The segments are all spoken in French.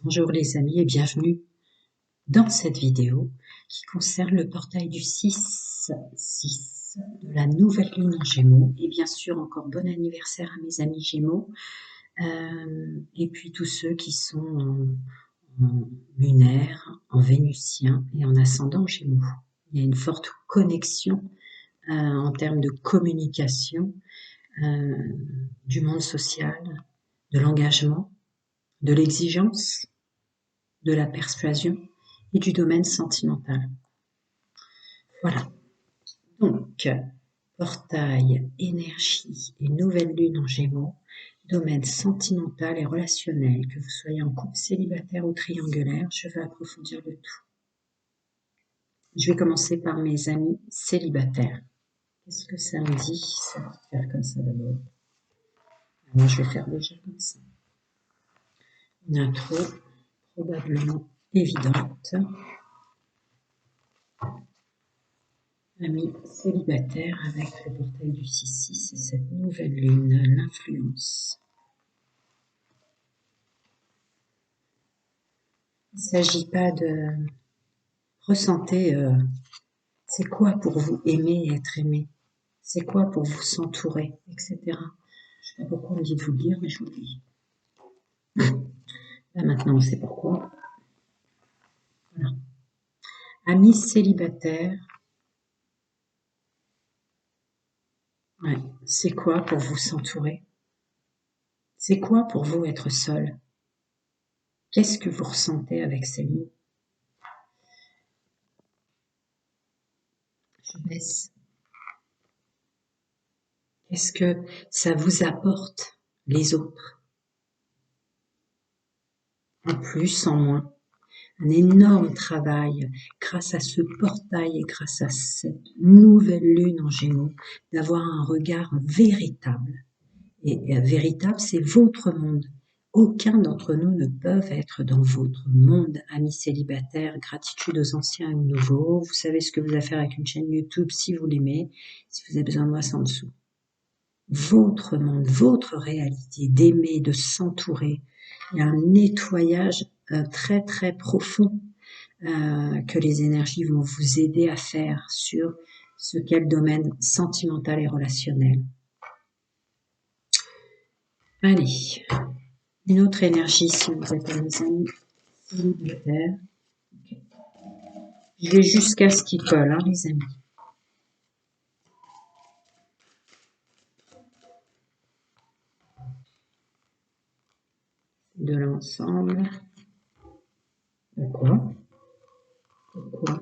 Bonjour les amis et bienvenue dans cette vidéo qui concerne le portail du 6-6 de la nouvelle lune en Gémeaux. Et bien sûr, encore bon anniversaire à mes amis Gémeaux et puis tous ceux qui sont en lunaire, en vénusien et en ascendant Gémeaux. Il y a une forte connexion en termes de communication du monde social, de l'engagement, de l'exigence, de la persuasion et du domaine sentimental. Voilà. Donc, portail, énergie et nouvelle lune en Gémeaux, domaine sentimental et relationnel, que vous soyez en couple célibataire ou triangulaire, je vais approfondir le tout. Je vais commencer par mes amis célibataires. Qu'est-ce que ça me dit? Ça va faire comme ça d'abord. Alors, je vais faire déjà comme ça. Une intro probablement évidente. Amis célibataires avec le portail du 6-6 et cette nouvelle lune, l'influence. Il ne s'agit pas de ressentir c'est quoi pour vous aimer et être aimé, c'est quoi pour vous s'entourer, etc. Je ne sais pas pourquoi on me dit de vous le dire, mais je vous le dis. Là maintenant on sait pourquoi. Voilà. Amis célibataires, ouais. C'est quoi pour vous s'entourer? C'est quoi pour vous être seul? Qu'est-ce que vous ressentez avec ces mots? Je baisse. Qu'est-ce que ça vous apporte, les autres? En plus, en moins. Un énorme travail grâce à ce portail et grâce à cette nouvelle lune en Gémeaux, d'avoir un regard véritable. Et véritable, c'est votre monde. Aucun d'entre nous ne peuvent être dans votre monde, amis célibataires. Gratitude aux anciens et aux nouveaux. Vous savez ce que vous avez à faire avec une chaîne YouTube si vous l'aimez. Si vous avez besoin de moi, c'est en dessous. Votre monde, votre réalité, d'aimer, de s'entourer. Il y a un nettoyage très très profond que les énergies vont vous aider à faire sur ce qu'est le domaine sentimental et relationnel. Allez, une autre énergie si vous êtes mes amis célibataires. Okay. Je vais jusqu'à ce qu'il colle, hein, les amis. De l'ensemble. D'accord. Pourquoi?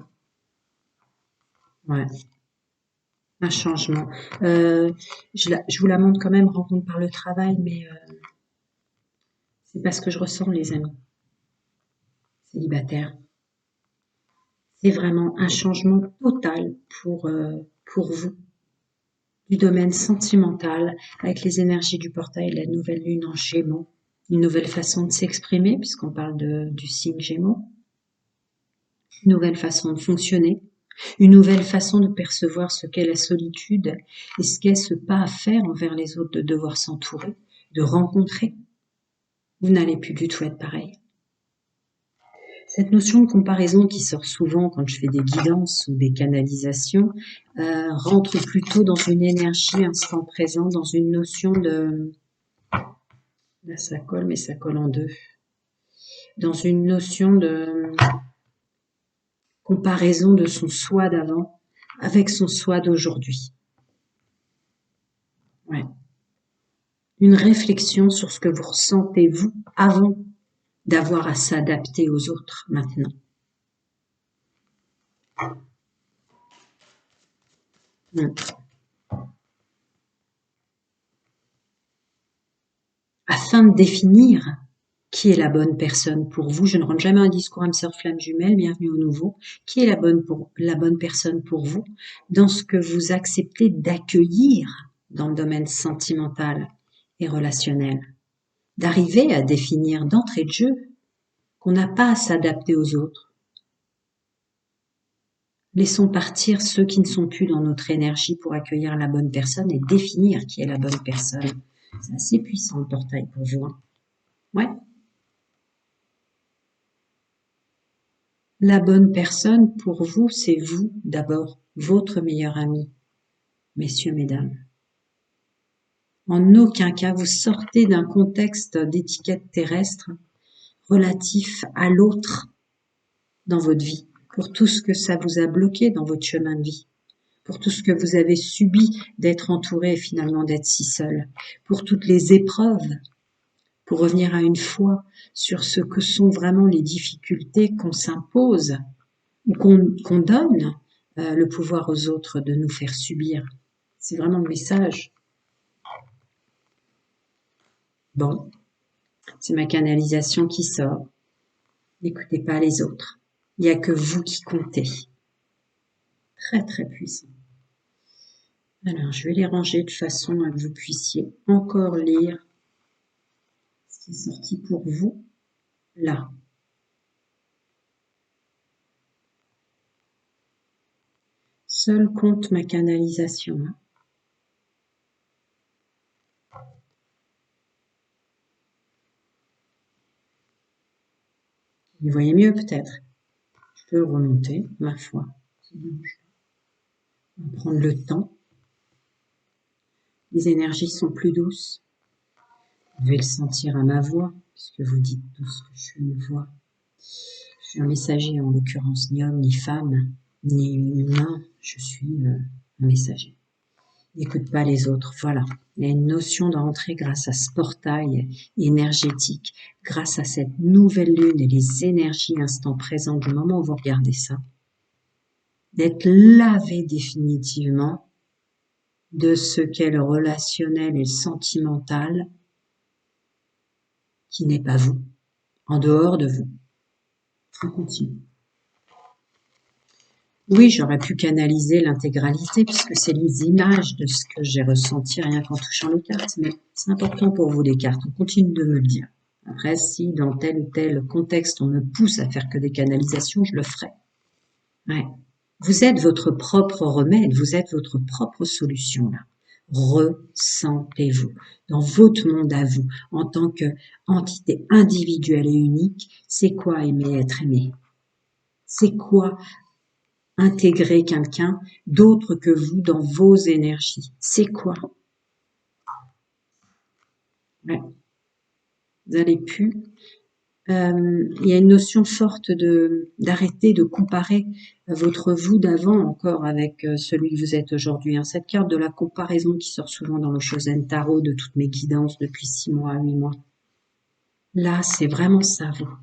Ouais. Un changement. Je vous la montre quand même, rencontre par le travail, mais c'est pas ce que je ressens, les amis célibataires. C'est vraiment un changement total pour vous, du domaine sentimental, avec les énergies du portail et la nouvelle lune en Gémeaux. Une nouvelle façon de s'exprimer, puisqu'on parle du signe Gémeaux. Une nouvelle façon de fonctionner. Une nouvelle façon de percevoir ce qu'est la solitude et ce qu'est ce pas à faire envers les autres, de devoir s'entourer, de rencontrer. Vous n'allez plus du tout être pareil. Cette notion de comparaison qui sort souvent quand je fais des guidances ou des canalisations rentre plutôt dans une énergie instant présent, dans une notion de... Là ça colle, mais ça colle en deux. Dans une notion de comparaison de son soi d'avant avec son soi d'aujourd'hui. Ouais. Une réflexion sur ce que vous ressentez vous avant d'avoir à s'adapter aux autres maintenant. Afin de définir qui est la bonne personne pour vous, je ne rentre jamais un discours âme sœur flamme jumelle, bienvenue au nouveau, qui est la bonne personne pour vous dans ce que vous acceptez d'accueillir dans le domaine sentimental et relationnel, d'arriver à définir d'entrée de jeu qu'on n'a pas à s'adapter aux autres. Laissons partir ceux qui ne sont plus dans notre énergie pour accueillir la bonne personne et définir qui est la bonne personne. C'est assez puissant le portail pour vous. Hein. Ouais. La bonne personne pour vous, c'est vous d'abord, votre meilleur ami, messieurs, mesdames. En aucun cas, vous sortez d'un contexte d'étiquette terrestre relatif à l'autre dans votre vie, pour tout ce que ça vous a bloqué dans votre chemin de vie, pour tout ce que vous avez subi d'être entouré et finalement d'être si seul, pour toutes les épreuves, pour revenir à une fois sur ce que sont vraiment les difficultés qu'on s'impose ou qu'on donne le pouvoir aux autres de nous faire subir. C'est vraiment le message. Bon, c'est ma canalisation qui sort. N'écoutez pas les autres. Il n'y a que vous qui comptez. Très très puissant. Alors, je vais les ranger de façon à que vous puissiez encore lire ce qui est sorti pour vous là. Seul compte ma canalisation. Vous voyez mieux peut-être. Je peux remonter, ma foi. On va prendre le temps. Les énergies sont plus douces. Vous devez le sentir à ma voix, puisque vous dites tous que je suis une voix. Je suis un messager, en l'occurrence, ni homme, ni femme, ni humain. Je suis un messager. N'écoute pas les autres, voilà. Il y a une notion de rentrer grâce à ce portail énergétique, grâce à cette nouvelle lune et les énergies instant présent du moment où vous regardez ça, d'être lavé définitivement de ce qu'est le relationnel et le sentimental qui n'est pas vous, en dehors de vous. On continue. Oui, j'aurais pu canaliser l'intégralité puisque c'est les images de ce que j'ai ressenti rien qu'en touchant les cartes, mais c'est important pour vous les cartes, on continue de me le dire. Après, si dans tel ou tel contexte on me pousse à faire que des canalisations, je le ferai. Ouais. Vous êtes votre propre remède, vous êtes votre propre solution là. Ressentez-vous dans votre monde à vous, en tant qu'entité individuelle et unique. C'est quoi aimer être aimé? C'est quoi intégrer quelqu'un d'autre que vous dans vos énergies? C'est quoi? Ouais. Vous allez plus. Il y a une notion forte d'arrêter de comparer votre vous d'avant encore avec celui que vous êtes aujourd'hui. Hein. Cette carte de la comparaison qui sort souvent dans le Shosen Tarot de toutes mes guidances depuis 6 mois, 8 mois. Là, c'est vraiment ça, vous.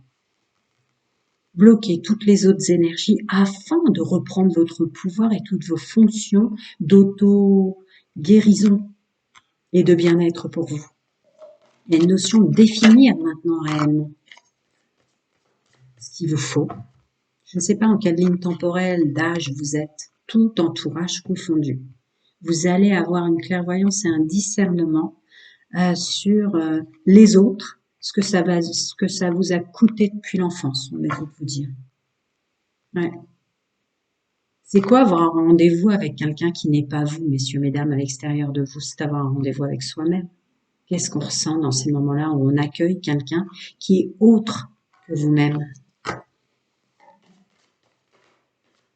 Bloquez toutes les autres énergies afin de reprendre votre pouvoir et toutes vos fonctions d'auto-guérison et de bien-être pour vous. Il y a une notion de définir maintenant réellement ce qu'il vous faut. Je ne sais pas en quelle ligne temporelle, d'âge vous êtes, tout entourage confondu. Vous allez avoir une clairvoyance et un discernement sur les autres, ce que ça vous a coûté depuis l'enfance, on va vous dire. Ouais. C'est quoi avoir un rendez-vous avec quelqu'un qui n'est pas vous, messieurs, mesdames, à l'extérieur de vous? C'est avoir un rendez-vous avec soi-même. Qu'est-ce qu'on ressent dans ces moments-là où on accueille quelqu'un qui est autre que vous-même?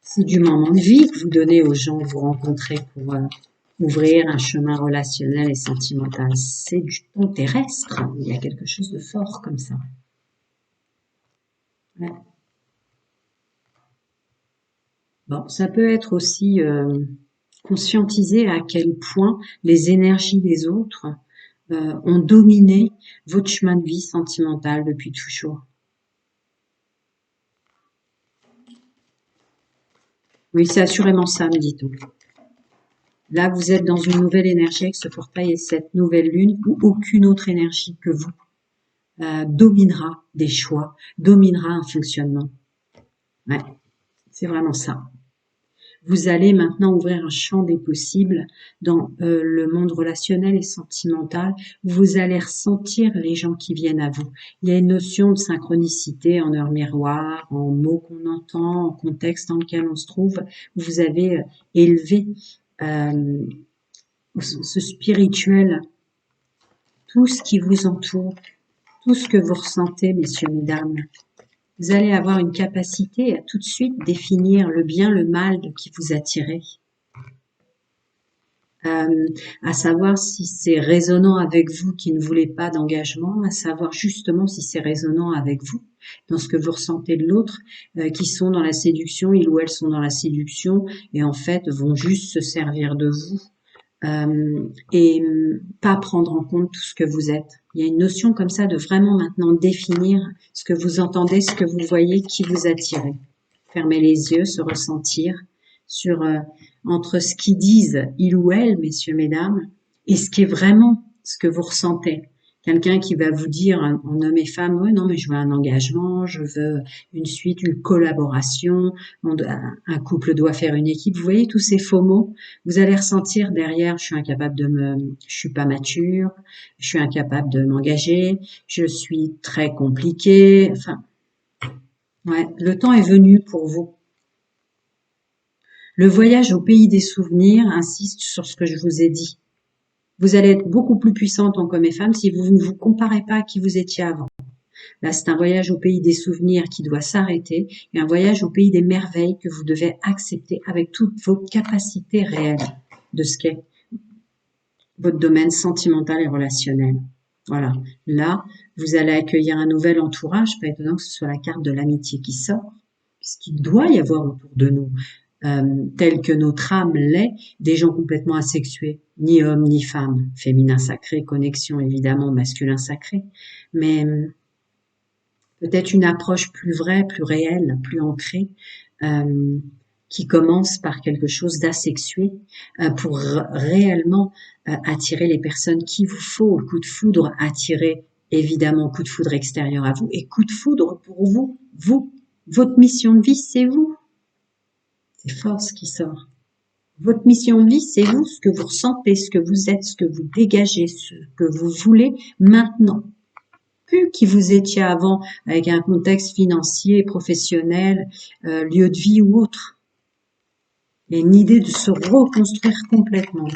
C'est du moment de vie que vous donnez aux gens que vous rencontrez pour ouvrir un chemin relationnel et sentimental. C'est du temps terrestre. Il y a quelque chose de fort comme ça. Ouais. Bon, ça peut être aussi conscientiser à quel point les énergies des autres ont dominé votre chemin de vie sentimental depuis toujours. Oui, c'est assurément ça, me dit-on. Là, vous êtes dans une nouvelle énergie avec ce portail et cette nouvelle lune où aucune autre énergie que vous dominera des choix, dominera un fonctionnement. Ouais, c'est vraiment ça. Vous allez maintenant ouvrir un champ des possibles dans le monde relationnel et sentimental. Vous allez ressentir les gens qui viennent à vous. Il y a une notion de synchronicité en heure miroir, en mots qu'on entend, en contexte dans lequel on se trouve. Vous avez élevé ce spirituel, tout ce qui vous entoure, tout ce que vous ressentez, messieurs, mesdames, Vous allez avoir une capacité à tout de suite définir le bien, le mal de qui vous attirez. À savoir si c'est résonnant avec vous qui ne voulez pas d'engagement, à savoir justement si c'est résonnant avec vous, dans ce que vous ressentez de l'autre, qui sont dans la séduction, ils ou elles sont dans la séduction, et en fait vont juste se servir de vous, et pas prendre en compte tout ce que vous êtes. Il y a une notion comme ça de vraiment maintenant définir ce que vous entendez, ce que vous voyez, qui vous attirez. Fermez les yeux, se ressentir sur entre ce qu'ils disent, ils ou elles, messieurs, mesdames, et ce qui est vraiment ce que vous ressentez. Quelqu'un qui va vous dire, en homme et femme, ouais, non, mais je veux un engagement, je veux une suite, une collaboration, un couple doit faire une équipe. Vous voyez tous ces faux mots? Vous allez ressentir derrière, je suis pas mature, je suis incapable de m'engager, je suis très compliqué. Enfin, ouais, le temps est venu pour vous. Le voyage au pays des souvenirs insiste sur ce que je vous ai dit. Vous allez être beaucoup plus puissante en hommes et femmes si vous ne vous comparez pas à qui vous étiez avant. Là, c'est un voyage au pays des souvenirs qui doit s'arrêter et un voyage au pays des merveilles que vous devez accepter avec toutes vos capacités réelles de ce qu'est votre domaine sentimental et relationnel. Voilà. Là, vous allez accueillir un nouvel entourage. Pas étonnant que ce soit la carte de l'amitié qui sort, puisqu'il doit y avoir autour de nous, tel que notre âme l'est, des gens complètement asexués, ni hommes ni femmes, féminin sacré, connexion évidemment masculin sacré, mais peut-être une approche plus vraie, plus réelle, plus ancrée, qui commence par quelque chose d'asexué pour réellement attirer les personnes qu'il vous faut. Le coup de foudre, attirer évidemment coup de foudre extérieur à vous et coup de foudre pour vous, votre mission de vie, c'est vous. C'est fort ce qui sort. Votre mission de vie, c'est vous, ce que vous ressentez, ce que vous êtes, ce que vous dégagez, ce que vous voulez maintenant. Plus qui vous étiez avant avec un contexte financier, professionnel, lieu de vie ou autre. Il y a une idée de se reconstruire complètement.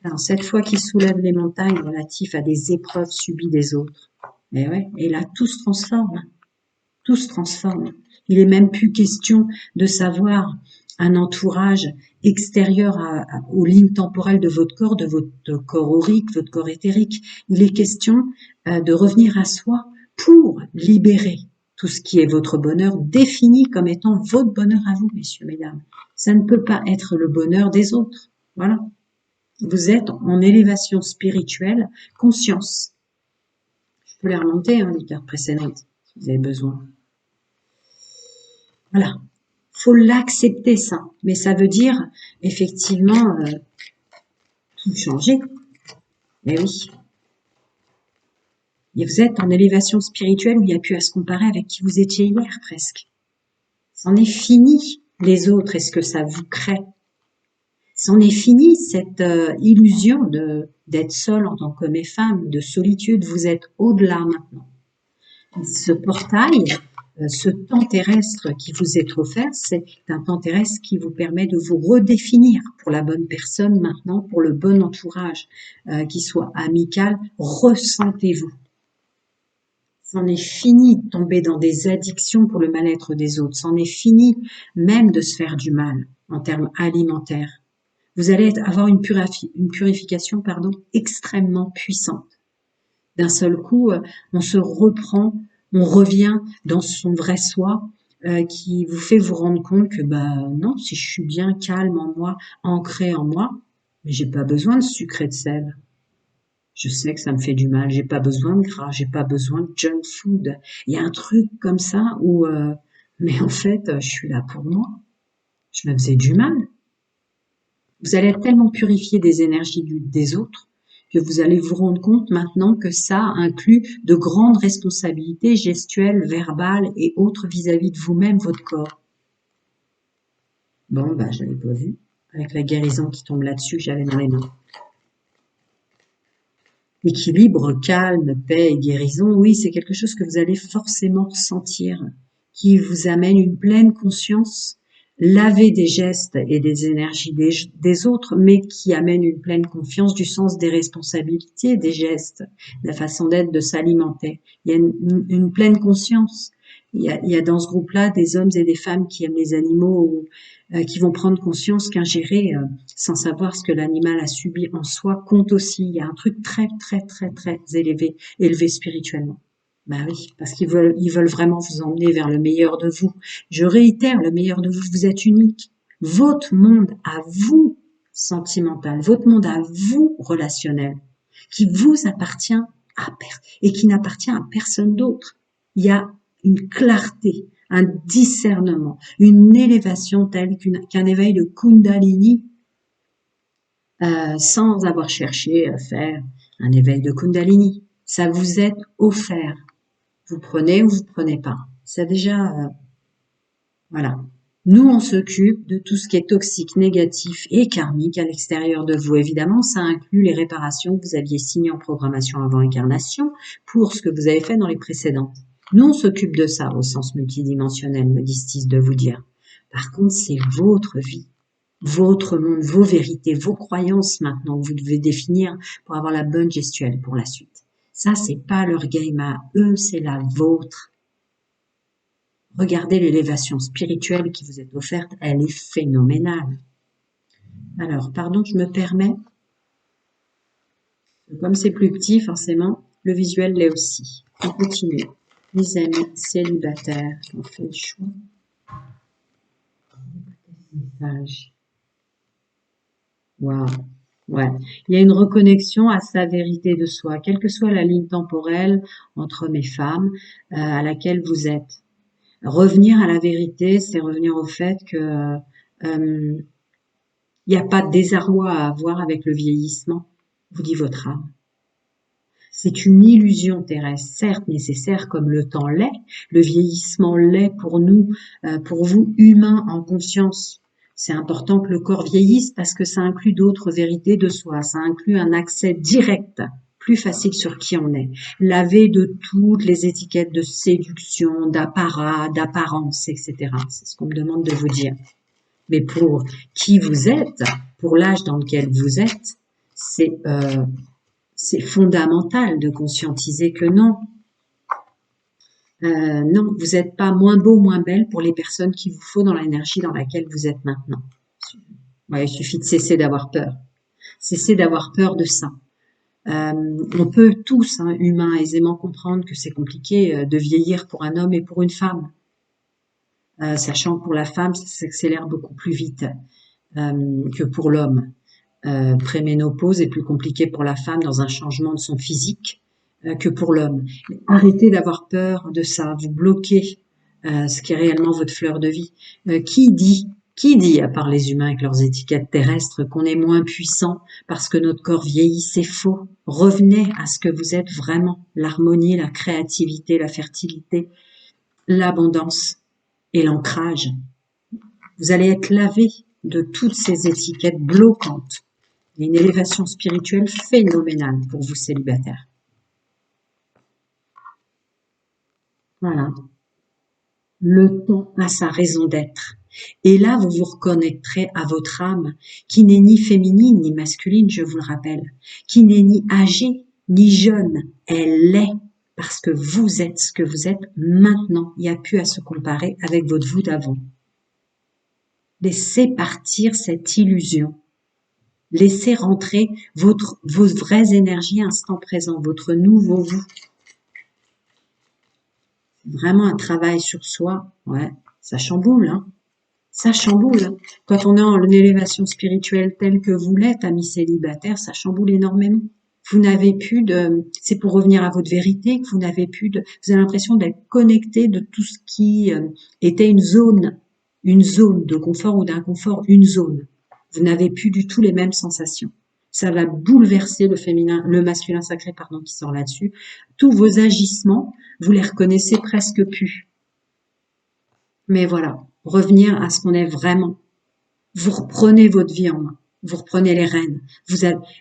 Alors cette fois qui soulève les montagnes relatives à des épreuves subies des autres. Et ouais, et là tout se transforme. Tout se transforme. Il est même plus question de savoir un entourage extérieur aux lignes temporelles de votre corps aurique, votre corps éthérique. Il est question de revenir à soi pour libérer tout ce qui est votre bonheur, défini comme étant votre bonheur à vous, messieurs, mesdames. Ça ne peut pas être le bonheur des autres. Voilà. Vous êtes en élévation spirituelle, conscience. Je peux les remonter, les cartes précédentes, si vous avez besoin. Voilà. Faut l'accepter, ça. Mais ça veut dire, effectivement, tout changer. Eh oui. Et vous êtes en élévation spirituelle où il n'y a plus à se comparer avec qui vous étiez hier, presque. C'en est fini, les autres, et ce que ça vous crée. C'en est fini, cette illusion d'être seul en tant qu'homme et femme, de solitude. Vous êtes au-delà maintenant. Ce portail, ce temps terrestre qui vous est offert, c'est un temps terrestre qui vous permet de vous redéfinir pour la bonne personne maintenant, pour le bon entourage, qui soit amical. Ressentez-vous. C'en est fini de tomber dans des addictions pour le mal-être des autres. C'en est fini même de se faire du mal en termes alimentaires. Vous allez avoir une purification extrêmement puissante. D'un seul coup, on se reprend, on revient dans son vrai soi, qui vous fait vous rendre compte que non, si je suis bien calme en moi, ancré en moi, j'ai pas besoin de sucre et de sel. Je sais que ça me fait du mal, j'ai pas besoin de gras, j'ai pas besoin de junk food. Il y a un truc comme ça où, mais en fait, je suis là pour moi. Je me faisais du mal. Vous allez être tellement purifié des énergies des autres que vous allez vous rendre compte maintenant que ça inclut de grandes responsabilités gestuelles, verbales et autres vis-à-vis de vous-même, votre corps. Bon, je l'avais pas vu, avec la guérison qui tombe là-dessus que j'avais dans les mains. Équilibre, calme, paix et guérison, oui, c'est quelque chose que vous allez forcément ressentir, qui vous amène une pleine conscience, laver des gestes et des énergies des autres, mais qui amène une pleine confiance du sens des responsabilités des gestes, de la façon d'être, de s'alimenter. Il y a une pleine conscience Il y a dans ce groupe-là des hommes et des femmes qui aiment les animaux ou qui vont prendre conscience qu'ingérer sans savoir ce que l'animal a subi en soi compte aussi. Il y a un truc très, très, très, très élevé spirituellement. Bah oui, parce ils veulent vraiment vous emmener vers le meilleur de vous. Je réitère, le meilleur de vous, vous êtes unique. Votre monde à vous sentimental, votre monde à vous relationnel, qui vous appartient et qui n'appartient à personne d'autre. Il y a une clarté, un discernement, une élévation telle qu'un éveil de Kundalini sans avoir cherché à faire un éveil de Kundalini. Ça vous est offert. Vous prenez ou vous prenez pas. C'est déjà, voilà. Nous, on s'occupe de tout ce qui est toxique, négatif et karmique à l'extérieur de vous. Évidemment, ça inclut les réparations que vous aviez signées en programmation avant incarnation pour ce que vous avez fait dans les précédentes. Nous, on s'occupe de ça au sens multidimensionnel, me disent-ils de vous dire. Par contre, c'est votre vie, votre monde, vos vérités, vos croyances maintenant que vous devez définir pour avoir la bonne gestuelle pour la suite. Ça, c'est pas leur game à eux, c'est la vôtre. Regardez l'élévation spirituelle qui vous est offerte, elle est phénoménale. Alors, pardon, je me permets, comme c'est plus petit, forcément, le visuel l'est aussi. On continue. Les amis célibataires qui ont fait le choix. Message. Waouh. Ouais. Il y a une reconnexion à sa vérité de soi, quelle que soit la ligne temporelle entre hommes et femmes à laquelle vous êtes. Revenir à la vérité, c'est revenir au fait que il n'y a pas de désarroi à avoir avec le vieillissement, vous dit votre âme. C'est une illusion terrestre, certes nécessaire comme le temps l'est, le vieillissement l'est pour nous, pour vous humains en conscience. C'est important que le corps vieillisse parce que ça inclut d'autres vérités de soi, ça inclut un accès direct, plus facile sur qui on est, lavé de toutes les étiquettes de séduction, d'apparat, d'apparence, etc. C'est ce qu'on me demande de vous dire. Mais pour qui vous êtes, pour l'âge dans lequel vous êtes, c'est fondamental de conscientiser que non, non, vous n'êtes pas moins beau, moins belle pour les personnes qu'il vous faut dans l'énergie dans laquelle vous êtes maintenant. Ouais, il suffit de cesser d'avoir peur. Cesser d'avoir peur de ça. On peut tous, humains, aisément comprendre que c'est compliqué de vieillir pour un homme et pour une femme. Sachant que pour la femme, ça s'accélère beaucoup plus vite que pour l'homme. Préménopause est plus compliqué pour la femme dans un changement de son physique que pour l'homme. Arrêtez d'avoir peur de ça, vous bloquez ce qui est réellement votre fleur de vie. Qui dit, à part les humains avec leurs étiquettes terrestres, qu'on est moins puissant parce que notre corps vieillit? C'est faux. Revenez à ce que vous êtes vraiment, l'harmonie, la créativité, la fertilité, l'abondance et l'ancrage. Vous allez être lavé de toutes ces étiquettes bloquantes. Il y a une élévation spirituelle phénoménale pour vous célibataires. Voilà. Le temps a sa raison d'être. Et là, vous vous reconnecterez à votre âme, qui n'est ni féminine ni masculine, je vous le rappelle, qui n'est ni âgée ni jeune. Elle l'est parce que vous êtes ce que vous êtes maintenant. Il n'y a plus à se comparer avec votre vous d'avant. Laissez partir cette illusion. Laissez rentrer vos vraies énergies instant présent, votre nouveau vous. Vraiment un travail sur soi, ouais, ça chamboule, hein. Ça chamboule. Quand on est en élévation spirituelle telle que vous l'êtes, amis célibataires, ça chamboule énormément. Vous n'avez plus c'est pour revenir à votre vérité que vous n'avez plus vous avez l'impression d'être connecté de tout ce qui était une zone de confort ou d'inconfort, une zone. Vous n'avez plus du tout les mêmes sensations. Ça va bouleverser le masculin sacré, qui sort là-dessus. Tous vos agissements, vous les reconnaissez presque plus. Mais voilà, revenir à ce qu'on est vraiment. Vous reprenez votre vie en main. Vous reprenez les rênes.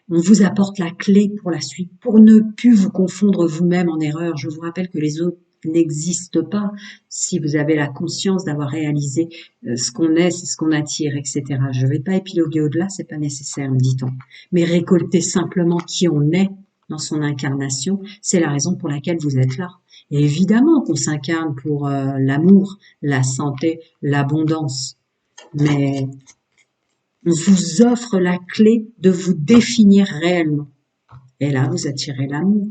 On vous apporte la clé pour la suite, pour ne plus vous confondre vous-même en erreur. Je vous rappelle que les autres n'existent pas si vous avez la conscience d'avoir réalisé ce qu'on est, c'est ce qu'on attire, etc. Je ne vais pas épiloguer au-delà, c'est pas nécessaire, me dit-on. Mais récolter simplement qui on est dans son incarnation, c'est la raison pour laquelle vous êtes là. Et évidemment qu'on s'incarne pour l'amour, la santé, l'abondance. Mais on vous offre la clé de vous définir réellement. Et là, vous attirez l'amour.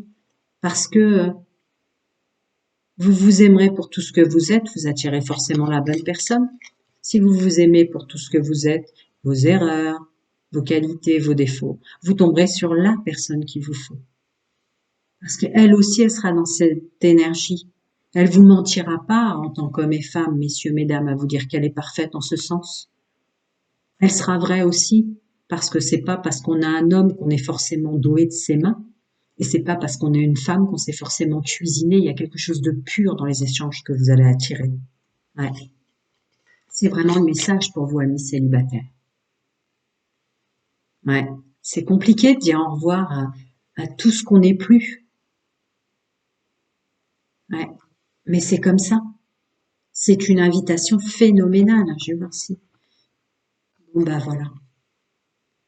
Parce que vous vous aimerez pour tout ce que vous êtes, vous attirez forcément la bonne personne. Si vous vous aimez pour tout ce que vous êtes, vos erreurs, vos qualités, vos défauts, vous tomberez sur la personne qu'il vous faut. Parce qu'elle aussi, elle sera dans cette énergie. Elle vous mentira pas en tant qu'homme et femme, messieurs, mesdames, à vous dire qu'elle est parfaite en ce sens. Elle sera vraie aussi, parce que c'est pas parce qu'on a un homme qu'on est forcément doué de ses mains, et c'est pas parce qu'on est une femme qu'on sait forcément cuisiner. Il y a quelque chose de pur dans les échanges que vous allez attirer. Ouais. C'est vraiment le message pour vous, amis célibataires. Ouais. C'est compliqué de dire au revoir à tout ce qu'on n'est plus. Ouais. Mais c'est comme ça. C'est une invitation phénoménale. Je vais voir si. Bon, bah voilà.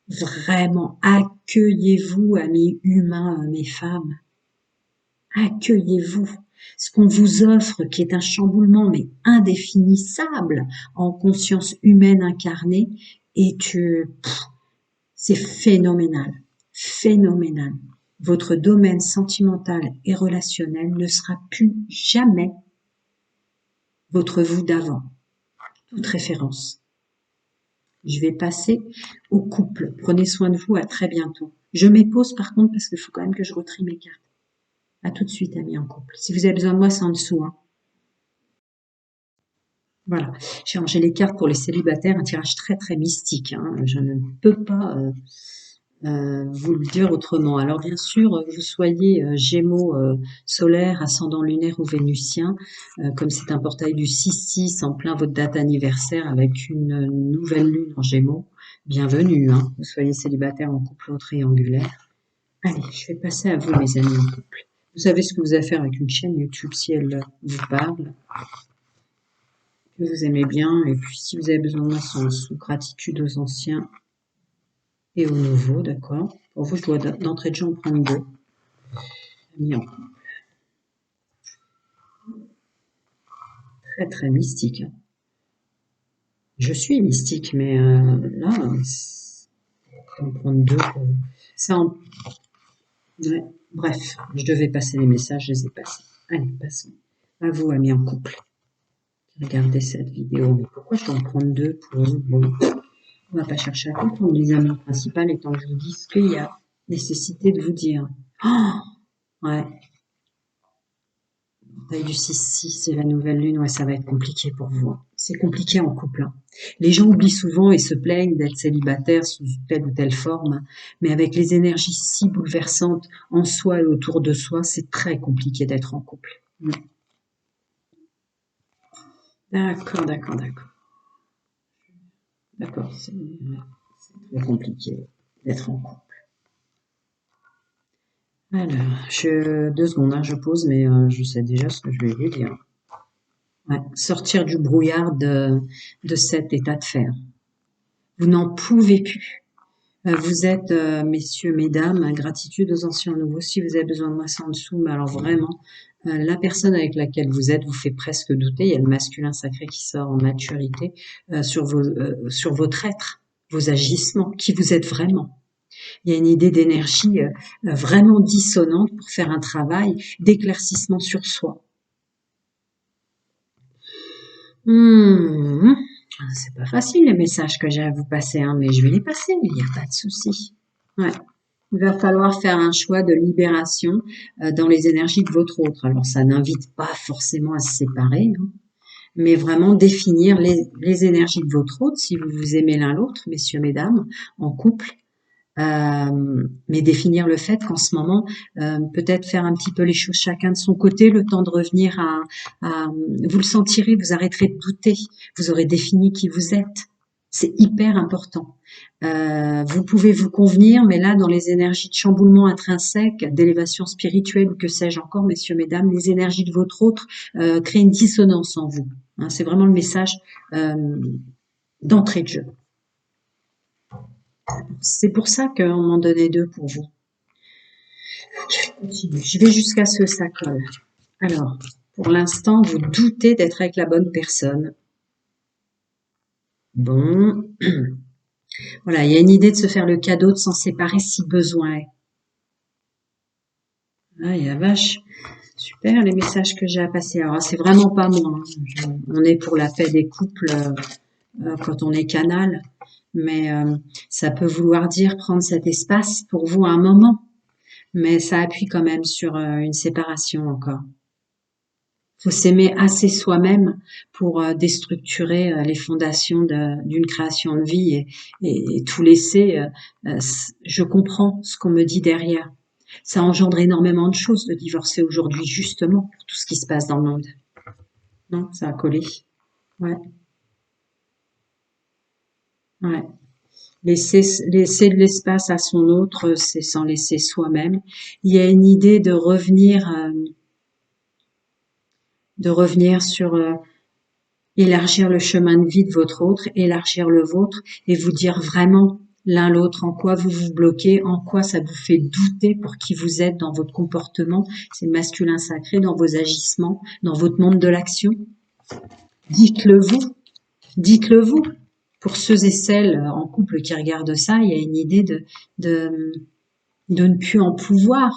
Vraiment, accueillez-vous, amis humains, hommes et femmes. Accueillez-vous. Ce qu'on vous offre, qui est un chamboulement, mais indéfinissable, en conscience humaine incarnée, c'est phénoménal. Phénoménal. Votre domaine sentimental et relationnel ne sera plus jamais votre vous d'avant. Toute référence. Je vais passer au couple. Prenez soin de vous, à très bientôt. Je m'épose par contre parce qu'il faut quand même que je retrie mes cartes. À tout de suite, amis en couple. Si vous avez besoin de moi, c'est en dessous. Hein. Voilà. J'ai rangé les cartes pour les célibataires, un tirage très très mystique. Hein. Je ne peux pas vous le dire autrement. Alors bien sûr, vous soyez Gémeaux solaire, ascendant lunaire ou vénusien, comme c'est un portail du 6-6 en plein votre date anniversaire avec une nouvelle lune en Gémeaux. Bienvenue, hein. Vous soyez célibataire en couple ou triangulaire. Allez, je vais passer à vous, mes amis en couple. Vous savez ce que vous avez à faire avec une chaîne YouTube si elle vous parle, que vous aimez bien, et puis si vous avez besoin de moi, c'est sous gratitude aux anciens et aux nouveaux, d'accord. Pour vous, je dois d'entrée de jeu en prendre deux. Très très mystique. Je suis mystique, mais là, on va en prendre deux. C'est en... Ouais. Bref, je devais passer les messages, je les ai passés. Allez, passons. À vous, amis en couple. Regardez cette vidéo. Mais pourquoi je dois en prendre deux pour vous? Bon, on va pas chercher à comprendre. L'examen principal étant que je vous dis ce qu'il y a nécessité de vous dire. Oh, ouais. Taille du 6-6 c'est la nouvelle lune, ouais, ça va être compliqué pour vous. Hein. C'est compliqué en couple. Hein. Les gens oublient souvent et se plaignent d'être célibataires sous telle ou telle forme, hein. Mais avec les énergies si bouleversantes en soi et autour de soi, c'est très compliqué d'être en couple. D'accord, d'accord, d'accord. D'accord, c'est très compliqué d'être en couple. Alors, 2 secondes, hein, je pose, mais je sais déjà ce que je vais vous dire. Ouais, sortir du brouillard de cet état de fer. Vous n'en pouvez plus. Vous êtes, messieurs, mesdames, gratitude aux anciens nouveaux. Si vous avez besoin de moi, c'est en dessous. Mais alors vraiment, la personne avec laquelle vous êtes vous fait presque douter. Il y a le masculin sacré qui sort en maturité sur votre être, vos agissements, qui vous êtes vraiment. Il y a une idée d'énergie vraiment dissonante pour faire un travail d'éclaircissement sur soi. C'est pas facile les messages que j'ai à vous passer, hein, mais je vais les passer, il n'y a pas de souci. Ouais. Il va falloir faire un choix de libération dans les énergies de votre autre. Alors ça n'invite pas forcément à se séparer, hein, mais vraiment définir les énergies de votre autre, si vous vous aimez l'un l'autre, messieurs, mesdames, en couple, mais définir le fait qu'en ce moment, peut-être faire un petit peu les choses chacun de son côté, le temps de revenir vous le sentirez, vous arrêterez de douter, vous aurez défini qui vous êtes. C'est hyper important. Vous pouvez vous convenir, mais là, dans les énergies de chamboulement intrinsèque, d'élévation spirituelle ou que sais-je encore, messieurs, mesdames, les énergies de votre autre créent une dissonance en vous. Hein, c'est vraiment le message d'entrée de jeu. C'est pour ça qu'on m'en donnait deux pour vous. Je vais continuer. Je vais jusqu'à ce que ça colle. Alors, pour l'instant, vous doutez d'être avec la bonne personne. Bon, voilà, il y a une idée de se faire le cadeau de s'en séparer si besoin est. Ah, il y a vache. Super, les messages que j'ai à passer. Alors, c'est vraiment pas moi, hein. On est pour la paix des couples quand on est canal, mais ça peut vouloir dire prendre cet espace pour vous à un moment, mais ça appuie quand même sur une séparation encore. Faut s'aimer assez soi-même pour déstructurer les fondations d'une création de vie et tout laisser. Je comprends ce qu'on me dit derrière. Ça engendre énormément de choses de divorcer aujourd'hui, justement, pour tout ce qui se passe dans le monde. Non, ça a collé. Ouais, ouais. Laisser de l'espace à son autre, c'est s'en laisser soi-même. Il y a une idée de revenir sur élargir le chemin de vie de votre autre, élargir le vôtre et vous dire vraiment l'un l'autre en quoi vous vous bloquez, en quoi ça vous fait douter pour qui vous êtes dans votre comportement, c'est le masculin sacré, dans vos agissements, dans votre monde de l'action. Dites-le vous, dites-le vous. Pour ceux et celles en couple qui regardent ça, il y a une idée de, de ne plus en pouvoir,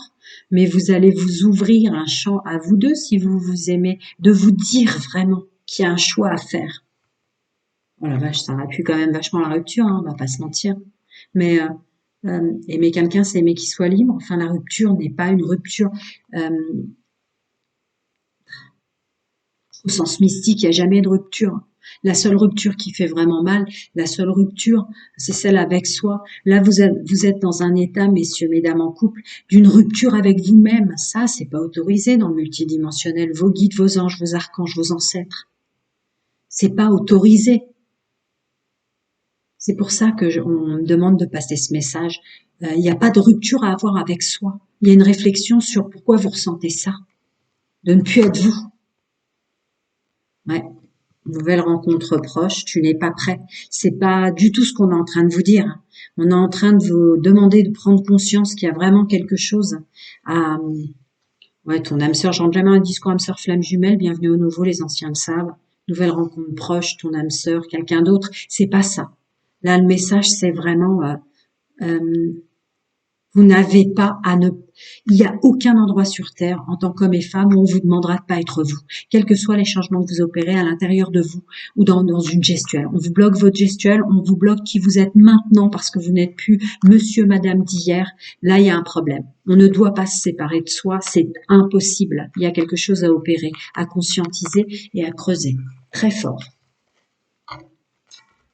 mais vous allez vous ouvrir un champ à vous deux si vous vous aimez, de vous dire vraiment qu'il y a un choix à faire. Oh la vache, ça appuie quand même vachement la rupture, hein, on va pas se mentir. Mais aimer quelqu'un, c'est aimer qu'il soit libre. Enfin, la rupture n'est pas une rupture euh, au sens mystique, il n'y a jamais de rupture. La seule rupture qui fait vraiment mal, la seule rupture, c'est celle avec soi. Là, vous êtes dans un état, messieurs, mesdames en couple, d'une rupture avec vous-même. Ça, c'est pas autorisé dans le multidimensionnel. Vos guides, vos anges, vos archanges, vos ancêtres. C'est pas autorisé. C'est pour ça que on me demande de passer ce message. Il n'y a pas de rupture à avoir avec soi. Il y a une réflexion sur pourquoi vous ressentez ça, de ne plus être vous. Ouais. Nouvelle rencontre proche, tu n'es pas prêt. C'est pas du tout ce qu'on est en train de vous dire. On est en train de vous demander de prendre conscience qu'il y a vraiment quelque chose à... Ouais, ton âme sœur, j'entre jamais un discours âme sœur flamme jumelle, bienvenue au nouveau, les anciens le savent. Nouvelle rencontre proche, ton âme sœur, quelqu'un d'autre, c'est pas ça. Là, le message, c'est vraiment... euh, vous n'avez pas à ne... Il n'y a aucun endroit sur Terre, en tant qu'homme et femme, où on vous demandera de pas être vous. Quels que soient les changements que vous opérez à l'intérieur de vous ou dans une gestuelle. On vous bloque votre gestuelle, on vous bloque qui vous êtes maintenant parce que vous n'êtes plus monsieur, madame d'hier. Là, il y a un problème. On ne doit pas se séparer de soi, c'est impossible. Il y a quelque chose à opérer, à conscientiser et à creuser. Très fort.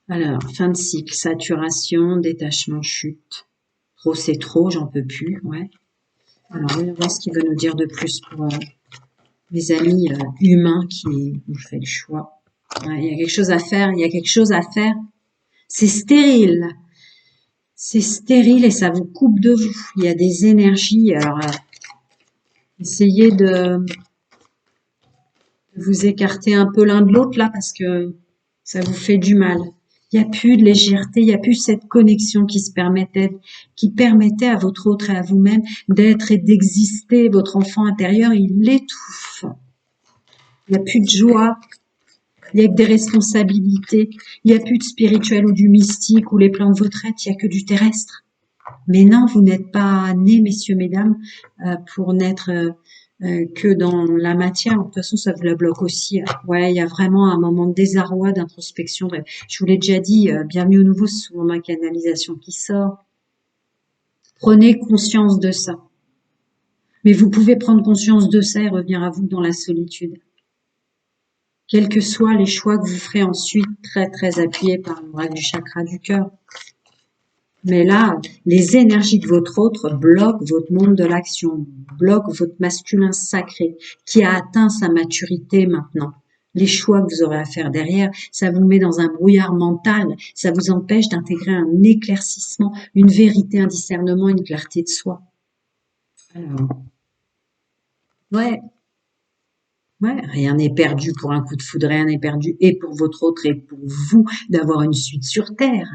Alors, fin de cycle, saturation, détachement, chute. Trop, c'est trop, j'en peux plus, ouais. Alors, voyons voir ce qu'il veut nous dire de plus pour les amis humains qui ont fait le choix. Ouais, il y a quelque chose à faire, il y a quelque chose à faire. C'est stérile. C'est stérile et ça vous coupe de vous. Il y a des énergies. Alors, essayez de vous écarter un peu l'un de l'autre là parce que ça vous fait du mal. Il n'y a plus de légèreté, il n'y a plus cette connexion qui permettait à votre autre et à vous-même d'être et d'exister. Votre enfant intérieur, il l'étouffe. Il n'y a plus de joie, il n'y a que des responsabilités, il n'y a plus de spirituel ou du mystique ou les plans de votre être, il n'y a que du terrestre. Mais non, vous n'êtes pas nés, messieurs, mesdames, pour n'être que dans la matière. De toute façon, ça vous la bloque aussi. Ouais, il y a vraiment un moment de désarroi, d'introspection. Je vous l'ai déjà dit, bienvenue au nouveau, c'est souvent ma canalisation qui sort. Prenez conscience de ça. Mais vous pouvez prendre conscience de ça et revenir à vous dans la solitude. Quels que soient les choix que vous ferez ensuite, très très appuyés par le bras du chakra du cœur. Mais là, les énergies de votre autre bloquent votre monde de l'action, bloquent votre masculin sacré qui a atteint sa maturité maintenant. Les choix que vous aurez à faire derrière, ça vous met dans un brouillard mental, ça vous empêche d'intégrer un éclaircissement, une vérité, un discernement, une clarté de soi. Alors, ouais, ouais, rien n'est perdu pour un coup de foudre, rien n'est perdu et pour votre autre et pour vous d'avoir une suite sur Terre.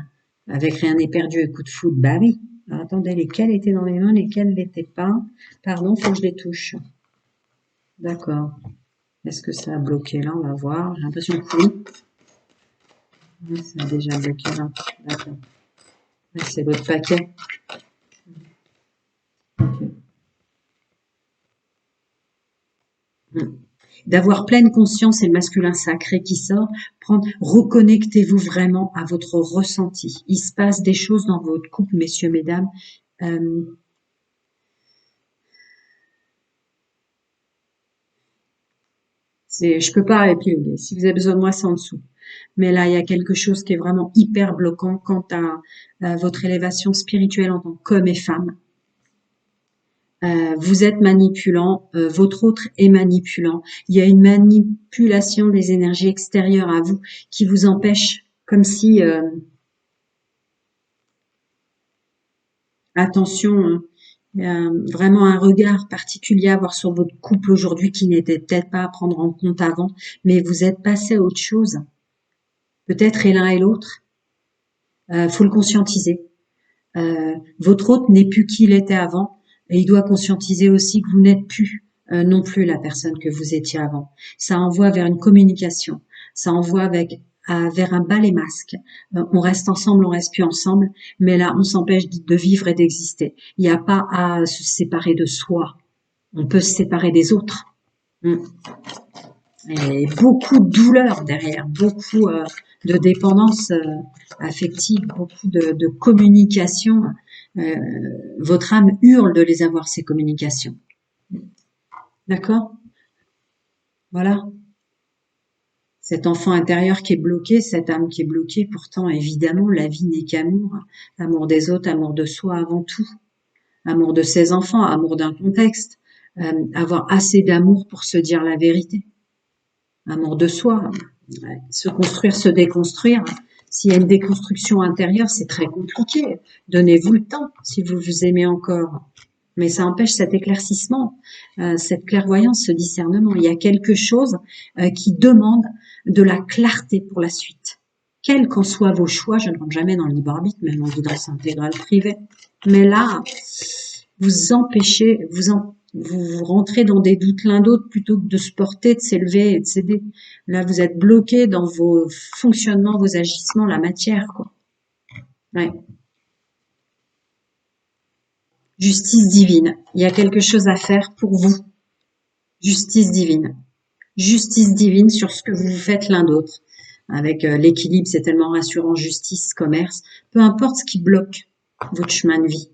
Avec rien n'est perdu et coup de foudre, bah oui. Alors, attendez, lesquels étaient dans mes mains, lesquels n'étaient pas. Pardon, faut que je les touche. D'accord. Est-ce que ça a bloqué là? On va voir. J'ai l'impression que oui. Oui, ça a déjà bloqué là. D'accord. Ouais, c'est votre paquet. Mm. D'avoir pleine conscience, c'est le masculin sacré qui sort. Reconnectez-vous vraiment à votre ressenti. Il se passe des choses dans votre couple, messieurs, mesdames. Euh, je peux pas épiloguer. Si vous avez besoin de moi, c'est en dessous. Mais là, il y a quelque chose qui est vraiment hyper bloquant quant à votre élévation spirituelle en tant qu'homme et femme. Vous êtes manipulant, votre autre est manipulant. Il y a une manipulation des énergies extérieures à vous qui vous empêche, comme si, attention, hein, il y a vraiment un regard particulier à avoir sur votre couple aujourd'hui qui n'était peut-être pas à prendre en compte avant, mais vous êtes passé à autre chose, peut-être et l'un et l'autre. Faut le conscientiser. Votre hôte n'est plus qui il était avant et il doit conscientiser aussi que vous n'êtes plus non plus la personne que vous étiez avant. Ça envoie vers une communication, ça envoie vers un bas les masques. On reste ensemble, on reste plus ensemble, mais là on s'empêche de vivre et d'exister. Il n'y a pas à se séparer de soi. On peut se séparer des autres. Mm. Et beaucoup de douleur derrière, beaucoup de dépendance affective, beaucoup de communication. Euh, Votre âme hurle de les avoir, ces communications. D'accord? Voilà. Cet enfant intérieur qui est bloqué, cette âme qui est bloquée, pourtant, évidemment, la vie n'est qu'amour. Amour des autres, amour de soi avant tout. Amour de ses enfants, amour d'un contexte. Avoir assez d'amour pour se dire la vérité. Amour de soi. Ouais. Se construire, se déconstruire. S'il y a une déconstruction intérieure, c'est très compliqué. Donnez-vous le temps si vous vous aimez encore. Mais ça empêche cet éclaircissement, cette clairvoyance, ce discernement. Il y a quelque chose qui demande de la clarté pour la suite. Quels qu'en soient vos choix, je ne rentre jamais dans le libre arbitre, même en guidance intégrale privée. Mais là, vous empêchez, vous rentrez dans des doutes l'un d'autre plutôt que de se porter, de s'élever et de s'aider. Là, vous êtes bloqué dans vos fonctionnements, vos agissements, la matière, quoi. Ouais. Justice divine. Il y a quelque chose à faire pour vous. Justice divine. Justice divine sur ce que vous faites l'un d'autre. Avec l'équilibre, c'est tellement rassurant, justice, commerce. Peu importe ce qui bloque votre chemin de vie.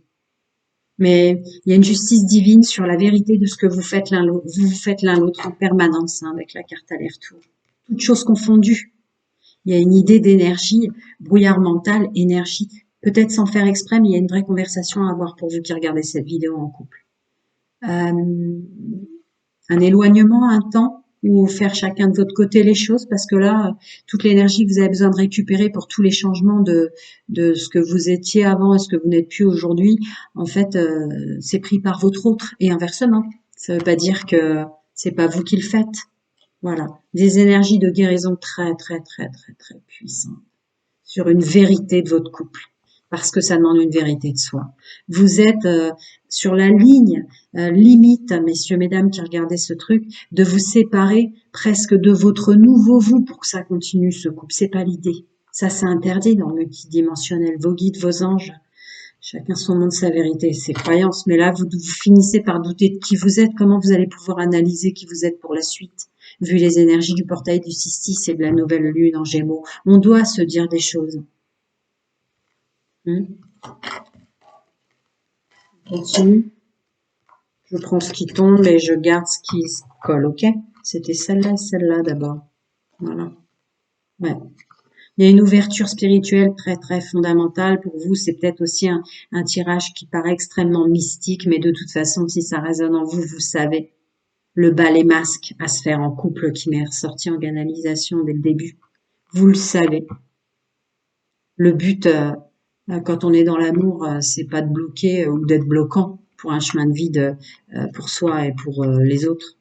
Mais il y a une justice divine sur la vérité de ce que vous faites l'un l'autre. Vous faites l'un l'autre en permanence, hein, avec la carte aller-retour. Toutes choses confondues. Il y a une idée d'énergie, brouillard mental, énergie. Peut-être sans faire exprès, mais il y a une vraie conversation à avoir pour vous qui regardez cette vidéo en couple. Un éloignement, un temps, ou faire chacun de votre côté les choses, parce que là, toute l'énergie que vous avez besoin de récupérer pour tous les changements de ce que vous étiez avant et ce que vous n'êtes plus aujourd'hui, en fait, c'est pris par votre autre, et inversement. Ça veut pas dire que c'est pas vous qui le faites. Voilà. Des énergies de guérison très, très, très, très, très puissantes sur une vérité de votre couple, parce que ça demande une vérité de soi. Vous êtes sur la ligne limite, messieurs, mesdames qui regardez ce truc, de vous séparer presque de votre nouveau vous pour que ça continue ce couple. C'est pas l'idée. Ça, c'est interdit dans le multidimensionnel. Vos guides, vos anges, chacun son monde, sa vérité, ses croyances. Mais là, vous finissez par douter de qui vous êtes. Comment vous allez pouvoir analyser qui vous êtes pour la suite, vu les énergies du portail du 6-6 et de la nouvelle lune en Gémeaux? On doit se dire des choses. Continue. Je prends ce qui tombe et je garde ce qui se colle, ok? C'était celle-là et celle-là d'abord. Voilà. Ouais. Il y a une ouverture spirituelle très très fondamentale pour vous. C'est peut-être aussi un tirage qui paraît extrêmement mystique, mais de toute façon, si ça résonne en vous, vous savez. Le bas les masques à se faire en couple qui m'est ressorti en canalisation dès le début. Vous le savez. Le but, quand on est dans l'amour, c'est pas de bloquer ou d'être bloquant pour un chemin de vie pour soi et pour les autres.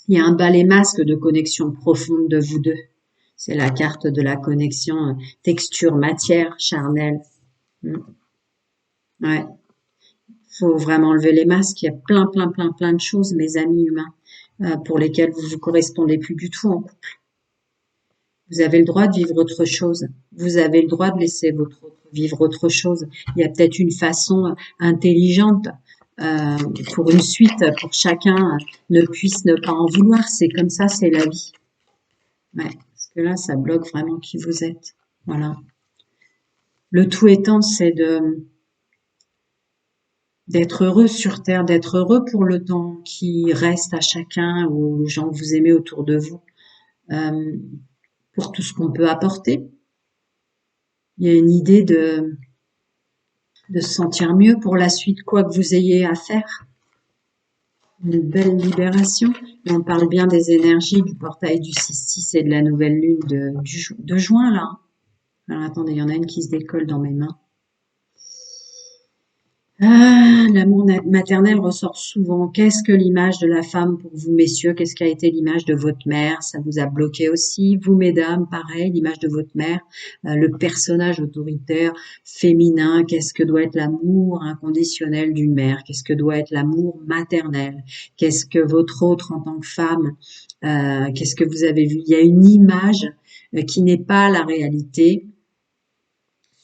Il y a un balai masque de connexion profonde de vous deux. C'est la carte de la connexion texture, matière, charnelle. Ouais. faut vraiment enlever les masques. Il y a plein de choses, mes amis humains, pour lesquels vous ne correspondez plus du tout en couple. Vous avez le droit de vivre autre chose. Vous avez le droit de laisser votre autre vivre autre chose. Il y a peut-être une façon intelligente pour une suite, pour chacun ne puisse ne pas en vouloir. C'est comme ça, c'est la vie. Ouais, parce que là, ça bloque vraiment qui vous êtes. Voilà. Le tout étant, c'est d'être heureux sur Terre, d'être heureux pour le temps qui reste à chacun ou aux gens que vous aimez autour de vous, pour tout ce qu'on peut apporter. Il y a une idée de se sentir mieux pour la suite, quoi que vous ayez à faire. Une belle libération. Et on parle bien des énergies du portail du 6-6 et de la nouvelle lune de juin, là. Alors attendez, il y en a une qui se décolle dans mes mains. Ah, l'amour maternel ressort souvent. Qu'est-ce que l'image de la femme pour vous, messieurs? Qu'est-ce qu'a été l'image de votre mère? Ça vous a bloqué aussi. Vous, mesdames, pareil, l'image de votre mère, le personnage autoritaire, féminin. Qu'est-ce que doit être l'amour inconditionnel d'une mère? Qu'est-ce que doit être l'amour maternel? Qu'est-ce que votre autre en tant que femme? Qu'est-ce que vous avez vu? Il y a une image qui n'est pas la réalité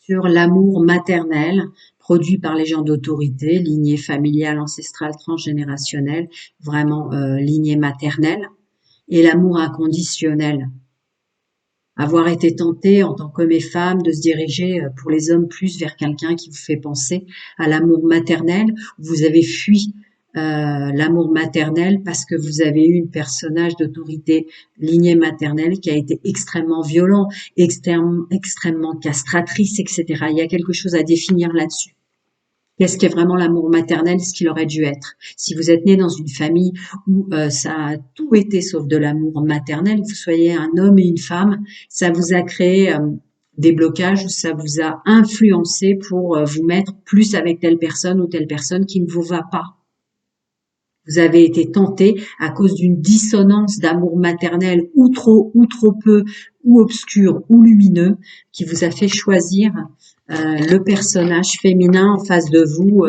sur l'amour maternel produit par les gens d'autorité, lignée familiale, ancestrale, transgénérationnelle, vraiment lignée maternelle, et l'amour inconditionnel. Avoir été tenté en tant qu'homme et femme de se diriger pour les hommes plus vers quelqu'un qui vous fait penser à l'amour maternel, vous avez fui l'amour maternel parce que vous avez eu un personnage d'autorité lignée maternelle qui a été extrêmement violent, extrêmement castratrice, etc. Il y a quelque chose à définir là-dessus. Qu'est-ce qu'est vraiment l'amour maternel, ce qu'il aurait dû être? Si vous êtes né dans une famille où ça a tout été sauf de l'amour maternel, que vous soyez un homme et une femme, ça vous a créé des blocages ou ça vous a influencé pour vous mettre plus avec telle personne ou telle personne qui ne vous va pas. Vous avez été tenté à cause d'une dissonance d'amour maternel ou trop peu, ou obscur ou lumineux, qui vous a fait choisir le personnage féminin en face de vous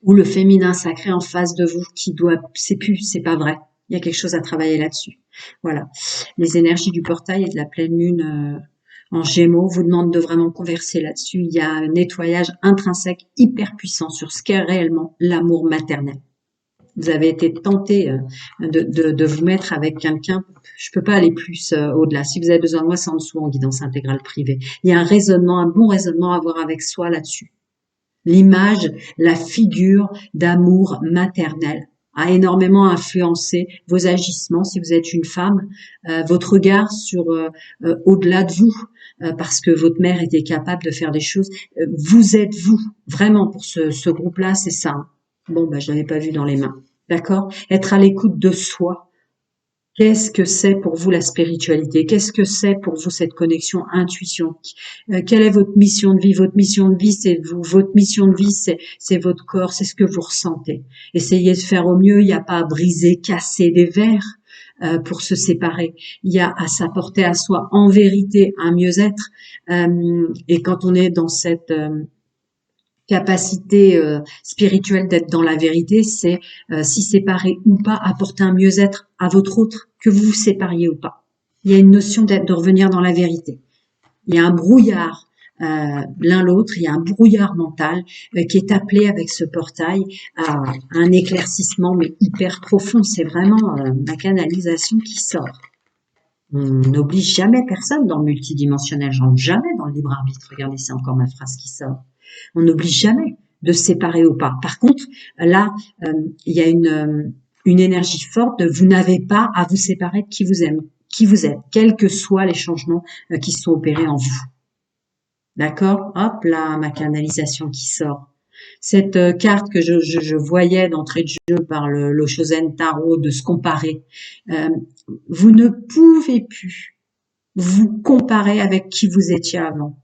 ou le féminin sacré en face de vous qui doit, c'est pas vrai. Il y a quelque chose à travailler là-dessus. Voilà. Les énergies du portail et de la pleine lune en Gémeaux vous demandent de vraiment converser là-dessus. Il y a un nettoyage intrinsèque hyper puissant sur ce qu'est réellement l'amour maternel. Vous avez été tenté de vous mettre avec quelqu'un. Je peux pas aller plus au-delà. Si vous avez besoin de moi, c'est en dessous en guidance intégrale privée. Il y a un raisonnement, un bon raisonnement à avoir avec soi là-dessus. L'image, la figure d'amour maternel a énormément influencé vos agissements si vous êtes une femme, votre regard sur au-delà de vous, parce que votre mère était capable de faire des choses. Vous êtes vous, vraiment pour ce groupe-là, c'est ça. Bon, je l'avais pas vu dans les mains. D'accord? Être à l'écoute de soi. Qu'est-ce que c'est pour vous la spiritualité? Qu'est-ce que c'est pour vous cette connexion intuition? Quelle est votre mission de vie? Votre mission de vie, c'est vous. Votre mission de vie, c'est votre corps, c'est ce que vous ressentez. Essayez de faire au mieux. Il n'y a pas à briser, casser des verres pour se séparer. Il y a à s'apporter à soi en vérité un mieux-être. Et quand on est dans cette capacité spirituelle d'être dans la vérité, c'est si séparé ou pas, apporter un mieux-être à votre autre, que vous vous sépariez ou pas. Il y a une notion de revenir dans la vérité. Il y a un brouillard l'un l'autre, il y a un brouillard mental qui est appelé avec ce portail à un éclaircissement mais hyper profond. C'est vraiment ma canalisation qui sort. On n'oblige jamais personne dans le multidimensionnel, jamais dans le libre arbitre. Regardez, c'est encore ma phrase qui sort. On n'oblige jamais de se séparer ou pas. Par contre, là, il y a une énergie forte de vous n'avez pas à vous séparer de qui vous aime, qui vous êtes, quels que soient les changements qui sont opérés en vous. D'accord? Hop là, ma canalisation qui sort. Cette carte que je voyais d'entrée de jeu par le Shosen Tarot de se comparer, vous ne pouvez plus vous comparer avec qui vous étiez avant.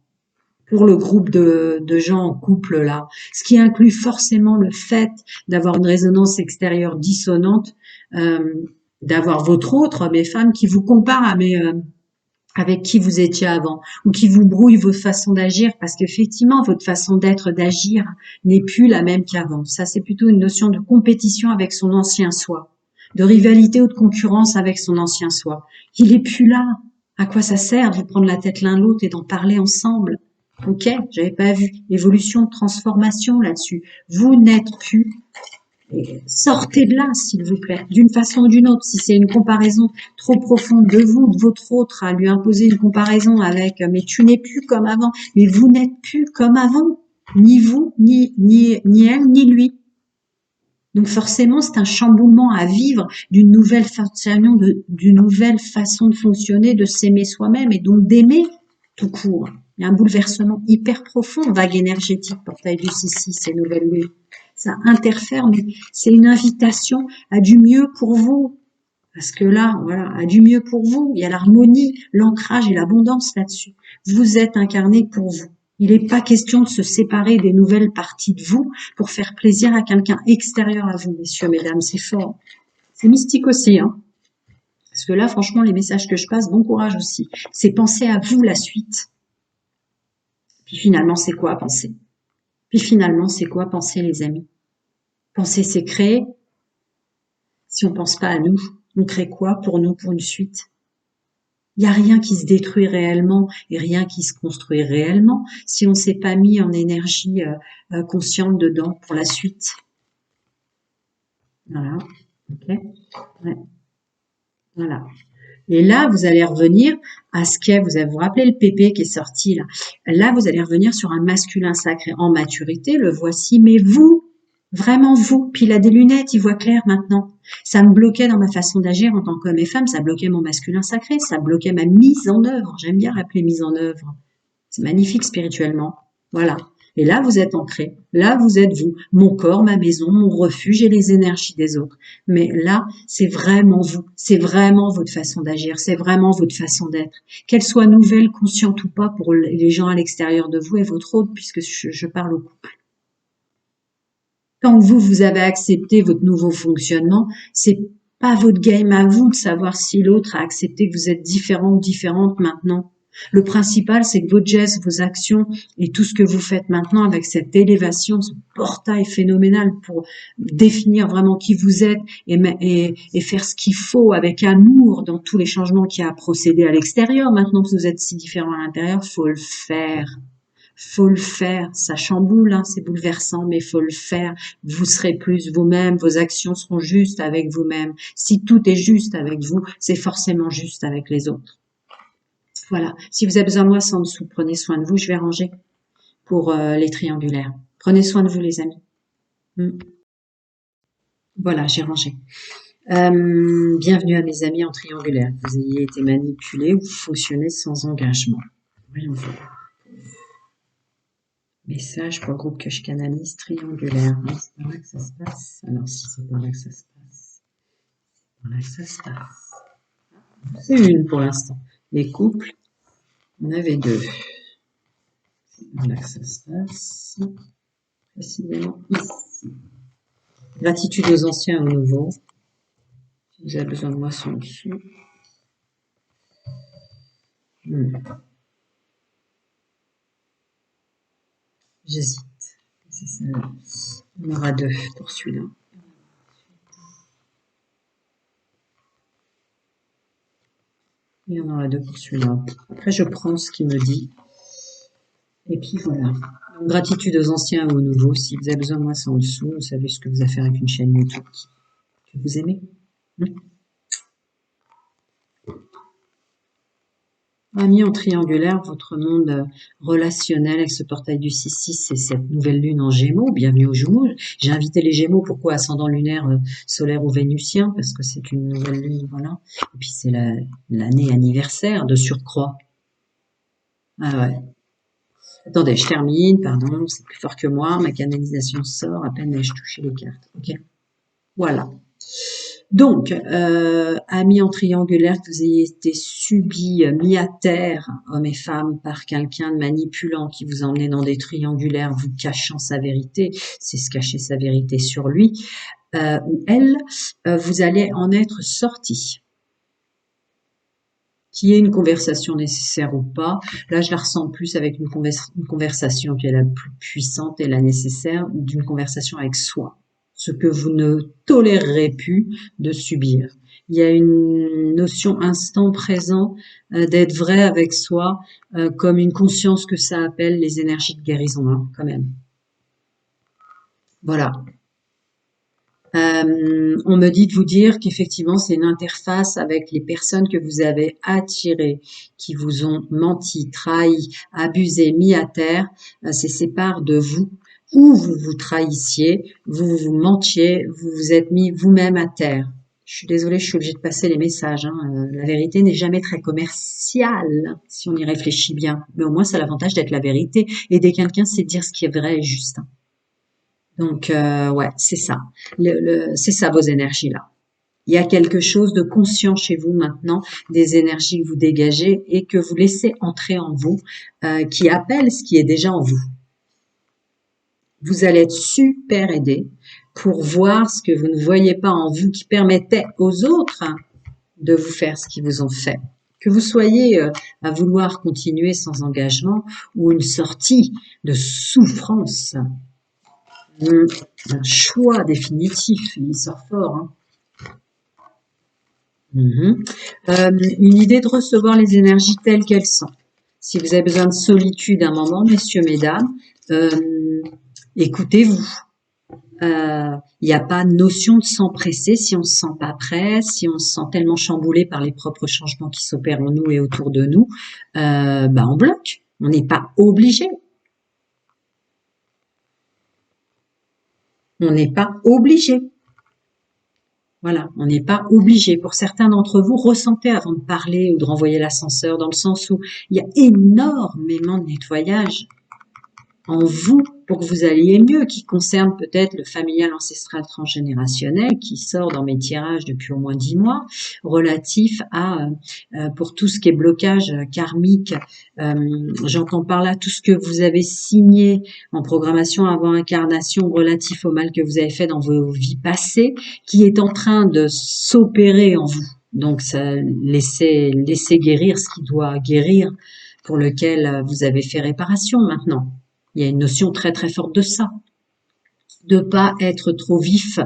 Pour le groupe de gens en couple là, ce qui inclut forcément le fait d'avoir une résonance extérieure dissonante, d'avoir votre autre, mes femmes, qui vous compare à avec qui vous étiez avant, ou qui vous brouille votre façon d'agir, parce qu'effectivement, votre façon d'être, d'agir, n'est plus la même qu'avant. Ça, c'est plutôt une notion de compétition avec son ancien soi, de rivalité ou de concurrence avec son ancien soi. Il est plus là. À quoi ça sert de vous prendre la tête l'un l'autre et d'en parler ensemble? Ok, j'avais pas vu. Évolution, transformation là-dessus. Vous n'êtes plus. Sortez de là, s'il vous plaît, d'une façon ou d'une autre. Si c'est une comparaison trop profonde de vous, de votre autre, à lui imposer une comparaison avec « mais tu n'es plus comme avant », mais vous n'êtes plus comme avant, ni vous, ni elle, ni lui. Donc forcément, c'est un chamboulement à vivre d'une nouvelle façon de fonctionner, de s'aimer soi-même et donc d'aimer tout court. Il y a un bouleversement hyper profond, vague énergétique, portail du 6-6 et nouvelle lune. Ça interfère, mais c'est une invitation à du mieux pour vous. Parce que là, voilà, à du mieux pour vous. Il y a l'harmonie, l'ancrage et l'abondance là-dessus. Vous êtes incarné pour vous. Il n'est pas question de se séparer des nouvelles parties de vous pour faire plaisir à quelqu'un extérieur à vous, messieurs, mesdames. C'est fort. C'est mystique aussi, hein. Parce que là, franchement, les messages que je passe, bon courage aussi. C'est penser à vous la suite. Puis finalement, c'est quoi penser? Puis finalement, c'est quoi penser, les amis? Penser, c'est créer. Si on pense pas à nous, on crée quoi pour nous, pour une suite? Il n'y a rien qui se détruit réellement et rien qui se construit réellement si on s'est pas mis en énergie consciente dedans pour la suite. Voilà. Ok. Ouais. Voilà. Et là, vous allez revenir à ce qu'est, vous vous rappelez le PP qui est sorti là. Là, vous allez revenir sur un masculin sacré en maturité, le voici, mais vous, vraiment vous. Puis il a des lunettes, il voit clair maintenant. Ça me bloquait dans ma façon d'agir en tant qu'homme et femme, ça bloquait mon masculin sacré, ça bloquait ma mise en œuvre. J'aime bien rappeler mise en œuvre. C'est magnifique spirituellement. Voilà. Et là, vous êtes ancré. Là, vous êtes vous. Mon corps, ma maison, mon refuge et les énergies des autres. Mais là, c'est vraiment vous. C'est vraiment votre façon d'agir. C'est vraiment votre façon d'être. Qu'elle soit nouvelle, consciente ou pas pour les gens à l'extérieur de vous et votre autre, puisque je parle au couple. Quand vous avez accepté votre nouveau fonctionnement, c'est pas votre game à vous de savoir si l'autre a accepté que vous êtes différent ou différente maintenant. Le principal, c'est que vos gestes, vos actions et tout ce que vous faites maintenant avec cette élévation, ce portail phénoménal pour définir vraiment qui vous êtes et faire ce qu'il faut avec amour dans tous les changements qui a procédé à l'extérieur. Maintenant que vous êtes si différent à l'intérieur, faut le faire. Faut le faire, ça chamboule, hein, c'est bouleversant, mais faut le faire. Vous serez plus vous-même, vos actions seront justes avec vous-même. Si tout est juste avec vous, c'est forcément juste avec les autres. Voilà. Si vous avez besoin de moi, c'est en dessous. Prenez soin de vous. Je vais ranger pour les triangulaires. Prenez soin de vous, les amis. Voilà, j'ai rangé. Bienvenue à mes amis en triangulaire. Que vous ayez été manipulés ou vous fonctionnez sans engagement. Voyons voir. Message pour le groupe que je canalise triangulaire. Non, c'est pas là que ça se passe. Ah non, si, c'est pas là que ça se passe. C'est pas là que ça se passe. C'est une pour l'instant. Les couples, on avait deux. C'est pas là que ça se passe. Précisément ici. Gratitude aux anciens et aux nouveaux. Si vous avez besoin de moi, c'est en dessous. J'hésite. C'est ça. On aura deux pour celui-là. Il y en aura deux pour celui-là. Après, je prends ce qu'il me dit. Et puis voilà. Donc, gratitude aux anciens et aux nouveaux. Si vous avez besoin de moi, c'est en dessous. Vous savez ce que vous avez à faire avec une chaîne YouTube que vous aimez. Amis en triangulaire, votre monde relationnel avec ce portail du 6-6, c'est cette nouvelle lune en Gémeaux. Bienvenue aux Gémeaux. J'ai invité les Gémeaux. Pourquoi ascendant lunaire, solaire ou vénusien? Parce que c'est une nouvelle lune, voilà. Et puis c'est l'année anniversaire de surcroît. Ah ouais. Attendez, je termine, pardon, c'est plus fort que moi. Ma canalisation sort, à peine ai-je touché les cartes. Ok. Voilà. Donc, amis en triangulaire, que vous ayez été subis, mis à terre, hommes et femmes, par quelqu'un de manipulant qui vous emmenait dans des triangulaires, vous cachant sa vérité, c'est se cacher sa vérité sur lui ou elle, vous allez en être sortis. Qu'il y ait une conversation nécessaire ou pas, là je la ressens plus avec une conversation qui est la plus puissante et la nécessaire, d'une conversation avec soi. Ce que vous ne tolérerez plus de subir. Il y a une notion instant présent d'être vrai avec soi, comme une conscience que ça appelle les énergies de guérison, hein, quand même. Voilà. On me dit de vous dire qu'effectivement, c'est une interface avec les personnes que vous avez attirées, qui vous ont menti, trahi, abusé, mis à terre. C'est ces parts de vous, où vous vous trahissiez, vous vous mentiez, vous vous êtes mis vous-même à terre. Je suis désolée, je suis obligée de passer les messages, hein. La vérité n'est jamais très commerciale, si on y réfléchit bien. Mais au moins, ça a l'avantage d'être la vérité. Aider quelqu'un, c'est dire ce qui est vrai et juste. Donc, ouais, c'est ça. C'est ça vos énergies-là. Il y a quelque chose de conscient chez vous maintenant, des énergies que vous dégagez et que vous laissez entrer en vous, qui appelle ce qui est déjà en vous. Vous allez être super aidé pour voir ce que vous ne voyez pas en vous, qui permettait aux autres de vous faire ce qu'ils vous ont fait. Que vous soyez à vouloir continuer sans engagement ou une sortie de souffrance. Un choix définitif, il sort fort. Hein. Une idée de recevoir les énergies telles qu'elles sont. Si vous avez besoin de solitude un moment, messieurs, mesdames, écoutez-vous. Il n'y a pas de notion de s'empresser si on ne se sent pas prêt, si on se sent tellement chamboulé par les propres changements qui s'opèrent en nous et autour de nous, on bloque. On n'est pas obligé. On n'est pas obligé. Voilà, on n'est pas obligé. Pour certains d'entre vous, ressentez avant de parler ou de renvoyer l'ascenseur, dans le sens où il y a énormément de nettoyage en vous pour que vous alliez mieux, qui concerne peut-être le familial ancestral transgénérationnel qui sort dans mes tirages depuis au moins 10 mois, relatif à, pour tout ce qui est blocage karmique, j'entends par là tout ce que vous avez signé en programmation avant incarnation relatif au mal que vous avez fait dans vos vies passées, qui est en train de s'opérer en vous. Donc, ça, laissez guérir ce qui doit guérir, pour lequel vous avez fait réparation maintenant. Il y a une notion très très forte de ça, de pas être trop vif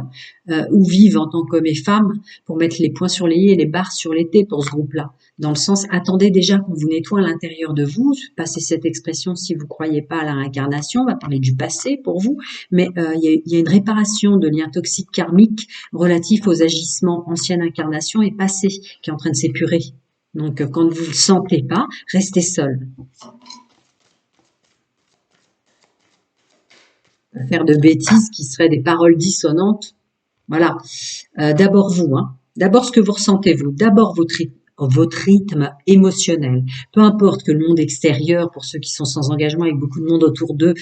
ou vive en tant qu'homme et femme pour mettre les points sur les i et les barres sur les t pour ce groupe-là. Dans le sens, attendez déjà qu'on vous nettoie à l'intérieur de vous. Passez cette expression si vous croyez pas à la réincarnation. On va parler du passé pour vous, mais il y a une réparation de liens toxiques karmiques relatifs aux agissements ancienne incarnation et passé qui est en train de s'épurer. Donc, quand vous le sentez pas, restez seul. Faire de bêtises qui seraient des paroles dissonantes. Voilà. D'abord vous, hein. D'abord ce que vous ressentez vous. D'abord votre rythme émotionnel. Peu importe que le monde extérieur, pour ceux qui sont sans engagement avec beaucoup de monde autour d'eux,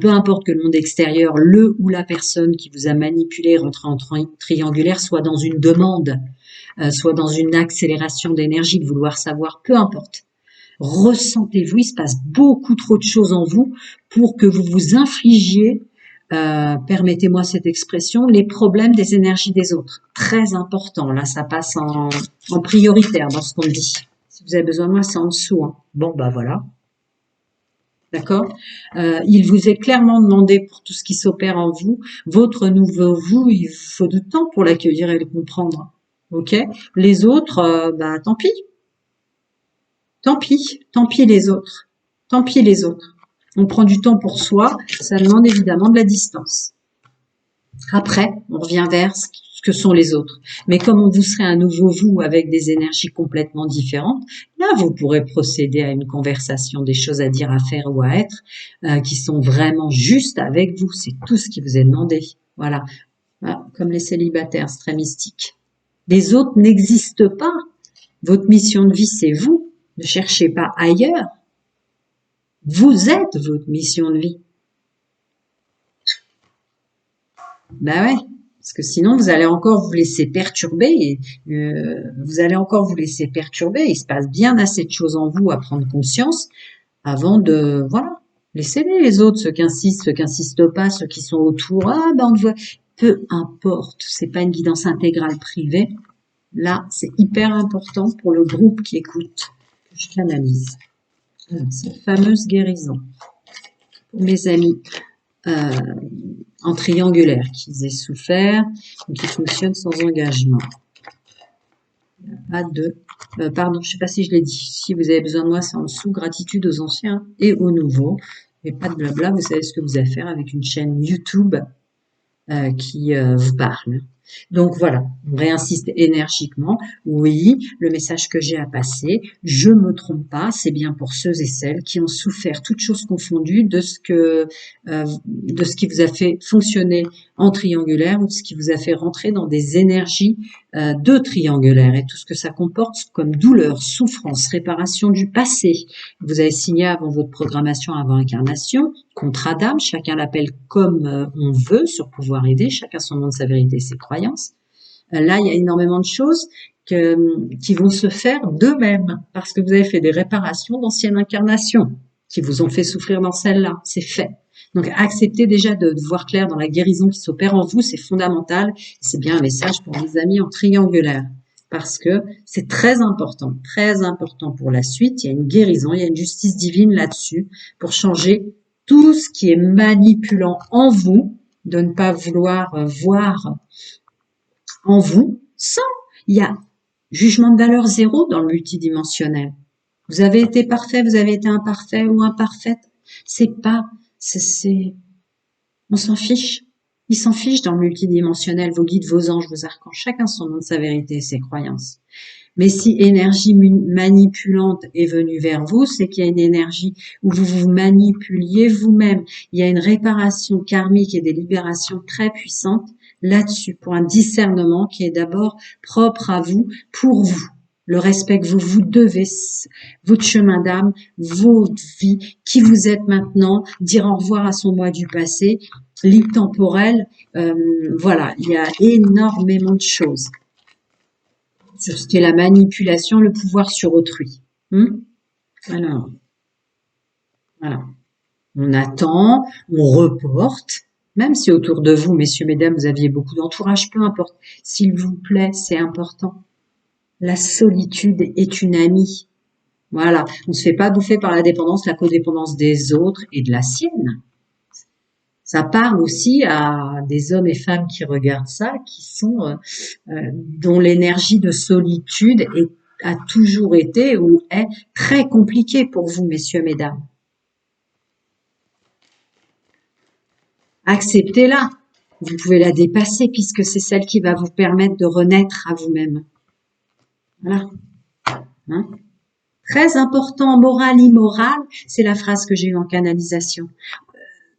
peu importe que le monde extérieur, le ou la personne qui vous a manipulé, rentré en triangulaire, soit dans une demande, soit dans une accélération d'énergie, de vouloir savoir, peu importe. Ressentez-vous, il se passe beaucoup trop de choses en vous pour que vous vous infligiez, permettez-moi cette expression, les problèmes des énergies des autres. Très important, là ça passe en prioritaire dans ce qu'on dit. Si vous avez besoin de moi, c'est en dessous. Hein. Bon, bah voilà. D'accord. Il vous est clairement demandé pour tout ce qui s'opère en vous, votre nouveau vous, il faut du temps pour l'accueillir et le comprendre. Ok. Les autres, tant pis. Tant pis les autres. Tant pis les autres. On prend du temps pour soi, ça demande évidemment de la distance. Après, on revient vers ce que sont les autres. Mais comme vous serez un nouveau vous avec des énergies complètement différentes, là, vous pourrez procéder à une conversation, des choses à dire, à faire ou à être, qui sont vraiment justes avec vous. C'est tout ce qui vous est demandé. Voilà. Comme les célibataires, c'est très mystique. Les autres n'existent pas. Votre mission de vie, c'est vous. Ne cherchez pas ailleurs. Vous êtes votre mission de vie. Ben ouais, parce que sinon vous allez encore vous laisser perturber. Vous allez encore vous laisser perturber. Il se passe bien assez de choses en vous à prendre conscience avant de, voilà, laissez-les les autres, ceux qui insistent pas, ceux qui sont autour. On voit. Peu importe, c'est pas une guidance intégrale privée. Là, c'est hyper important pour le groupe qui écoute, que je canalise. Alors, cette fameuse guérison pour mes amis en triangulaire, qu'ils aient souffert ou qui fonctionnent sans engagement. Pas de... pardon, je ne sais pas si je l'ai dit. Si vous avez besoin de moi, c'est en dessous. Gratitude aux anciens et aux nouveaux. Et pas de blabla, vous savez ce que vous avez à faire avec une chaîne YouTube qui vous parle. Donc voilà, on réinsiste énergiquement. Oui, le message que j'ai à passer, je me trompe pas, c'est bien pour ceux et celles qui ont souffert, toutes choses confondues, de ce qui vous a fait fonctionner en triangulaire ou de ce qui vous a fait rentrer dans des énergies de triangulaire et tout ce que ça comporte comme douleur, souffrance, réparation du passé. Vous avez signé avant votre programmation, avant incarnation, contrat d'âme, chacun l'appelle comme on veut, sur pouvoir aider, chacun son nom de sa vérité, ses croyances. Là, il y a énormément de choses qui vont se faire d'eux-mêmes, parce que vous avez fait des réparations d'anciennes incarnations, qui vous ont fait souffrir dans celle-là, c'est fait. Donc, acceptez déjà de voir clair dans la guérison qui s'opère en vous, c'est fondamental, c'est bien un message pour les amis en triangulaire, parce que c'est très important pour la suite, il y a une guérison, il y a une justice divine là-dessus, pour changer tout ce qui est manipulant en vous, de ne pas vouloir voir en vous, sans, il y a jugement de valeur zéro dans le multidimensionnel. Vous avez été parfait, vous avez été imparfait ou imparfaite, on s'en fiche. Ils s'en fichent dans le multidimensionnel, vos guides, vos anges, vos archanges, chacun son nom de sa vérité et ses croyances. Mais si énergie manipulante est venue vers vous, c'est qu'il y a une énergie où vous vous manipuliez vous-même. Il y a une réparation karmique et des libérations très puissantes là-dessus, pour un discernement qui est d'abord propre à vous, pour vous. Le respect que vous devez, votre chemin d'âme, votre vie, qui vous êtes maintenant, dire au revoir à son moi du passé, l'intemporel, voilà, il y a énormément de choses sur ce qu'est la manipulation, le pouvoir sur autrui. Alors, voilà. On attend, on reporte, même si autour de vous, messieurs, mesdames, vous aviez beaucoup d'entourage, peu importe. S'il vous plaît, c'est important. La solitude est une amie. Voilà. On ne se fait pas bouffer par la dépendance, la codépendance des autres et de la sienne. Ça parle aussi à des hommes et femmes qui regardent ça, qui sont dont l'énergie de solitude a toujours été ou est très compliquée pour vous, messieurs, mesdames. Acceptez-la. Vous pouvez la dépasser puisque c'est celle qui va vous permettre de renaître à vous-même. Voilà. Hein? Très important, moral, immoral, c'est la phrase que j'ai eue en canalisation.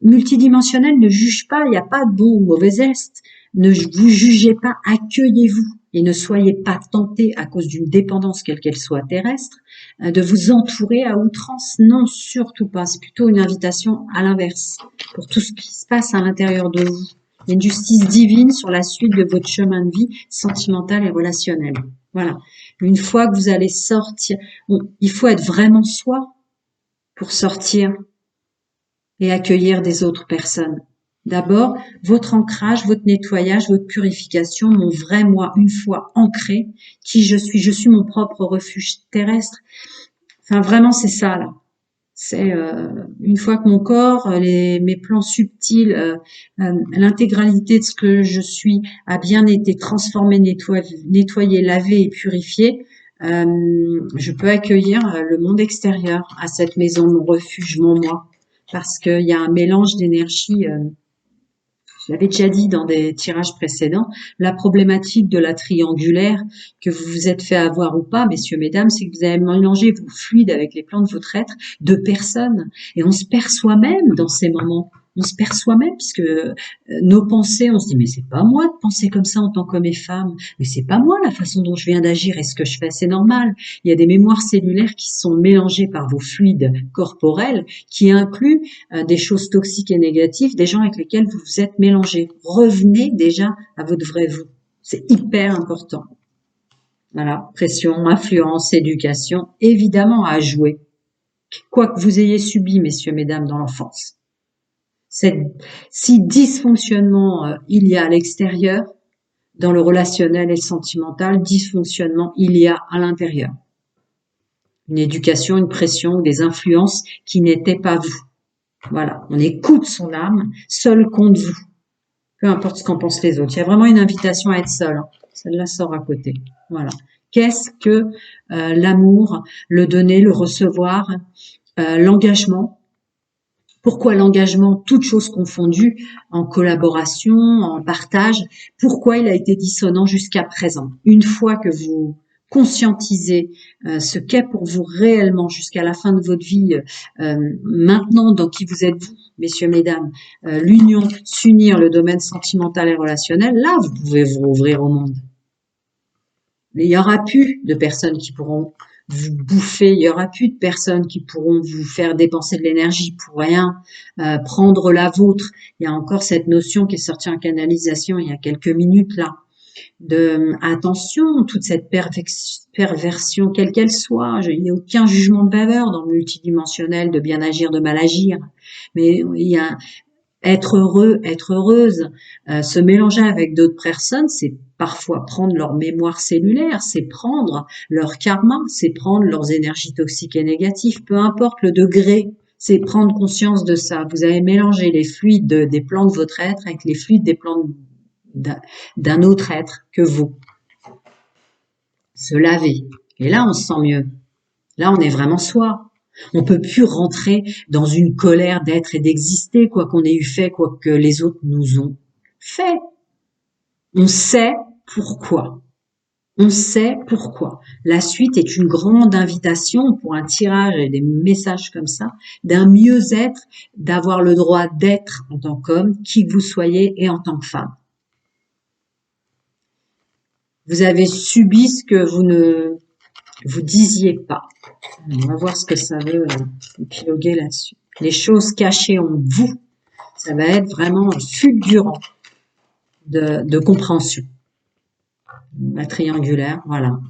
Multidimensionnel ne juge pas, il n'y a pas de bon ou mauvais est. Ne vous jugez pas, accueillez-vous et ne soyez pas tentés à cause d'une dépendance, quelle qu'elle soit terrestre, de vous entourer à outrance. Non, surtout pas. C'est plutôt une invitation à l'inverse pour tout ce qui se passe à l'intérieur de vous. Il y a une justice divine sur la suite de votre chemin de vie sentimental et relationnel. Voilà. Une fois que vous allez sortir, il faut être vraiment soi pour sortir et accueillir des autres personnes. D'abord, votre ancrage, votre nettoyage, votre purification, mon vrai moi, une fois ancré, qui je suis mon propre refuge terrestre. Enfin, vraiment, c'est ça, là. C'est une fois que mon corps, mes plans subtils, l'intégralité de ce que je suis a bien été transformé, nettoyé, lavé et purifié, je peux accueillir le monde extérieur à cette maison, mon refuge, mon moi. Parce qu'il y a un mélange d'énergie, je l'avais déjà dit dans des tirages précédents, la problématique de la triangulaire, que vous vous êtes fait avoir ou pas, messieurs, mesdames, c'est que vous avez mélangé vos fluides avec les plans de votre être de personnes. Et on se perçoit même dans ces moments. On se perçoit même, puisque nos pensées, on se dit, mais c'est pas moi de penser comme ça en tant qu'homme et femme. Mais c'est pas moi la façon dont je viens d'agir et ce que je fais, c'est normal. Il y a des mémoires cellulaires qui sont mélangées par vos fluides corporels, qui incluent des choses toxiques et négatives, des gens avec lesquels vous vous êtes mélangés. Revenez déjà à votre vrai vous. C'est hyper important. Voilà, pression, influence, éducation, évidemment à jouer. Quoi que vous ayez subi, messieurs, mesdames, dans l'enfance. Si dysfonctionnement il y a à l'extérieur, dans le relationnel et le sentimental, dysfonctionnement il y a à l'intérieur. Une éducation, une pression, des influences qui n'étaient pas vous. Voilà, on écoute son âme, seul compte vous. Peu importe ce qu'en pensent les autres. Il y a vraiment une invitation à être seul. Hein. Celle-là sort à côté. Voilà. Qu'est-ce que l'amour, le donner, le recevoir, l'engagement? Pourquoi l'engagement, toutes choses confondues, en collaboration, en partage, pourquoi il a été dissonant jusqu'à présent? Une fois que vous conscientisez ce qu'est pour vous réellement jusqu'à la fin de votre vie, maintenant dans qui vous êtes vous, messieurs, mesdames, l'union, s'unir, le domaine sentimental et relationnel, là vous pouvez vous ouvrir au monde. Mais il n'y aura plus de personnes qui pourront vous bouffer, il n'y aura plus de personnes qui pourront vous faire dépenser de l'énergie pour rien, prendre la vôtre. Il y a encore cette notion qui est sortie en canalisation il y a quelques minutes là, de attention, toute cette perversion, quelle qu'elle soit, il n'y a aucun jugement de valeur dans le multidimensionnel de bien agir, de mal agir, mais il y a être heureux, être heureuse, se mélanger avec d'autres personnes, c'est parfois prendre leur mémoire cellulaire, c'est prendre leur karma, c'est prendre leurs énergies toxiques et négatives, peu importe le degré, c'est prendre conscience de ça. Vous avez mélangé les fluides des plans de votre être avec les fluides des plans d'un autre être que vous. Se laver. Et là, on se sent mieux. Là, on est vraiment soi. On peut plus rentrer dans une colère d'être et d'exister, quoi qu'on ait eu fait, quoi que les autres nous ont fait. On sait pourquoi. On sait pourquoi. La suite est une grande invitation pour un tirage et des messages comme ça, d'un mieux-être, d'avoir le droit d'être en tant qu'homme, qui que vous soyez, et en tant que femme. Vous avez subi ce que vous ne vous disiez pas. On va voir ce que ça veut épiloguer là-dessus. Les choses cachées en vous, ça va être vraiment fulgurant de compréhension. La triangulaire, voilà.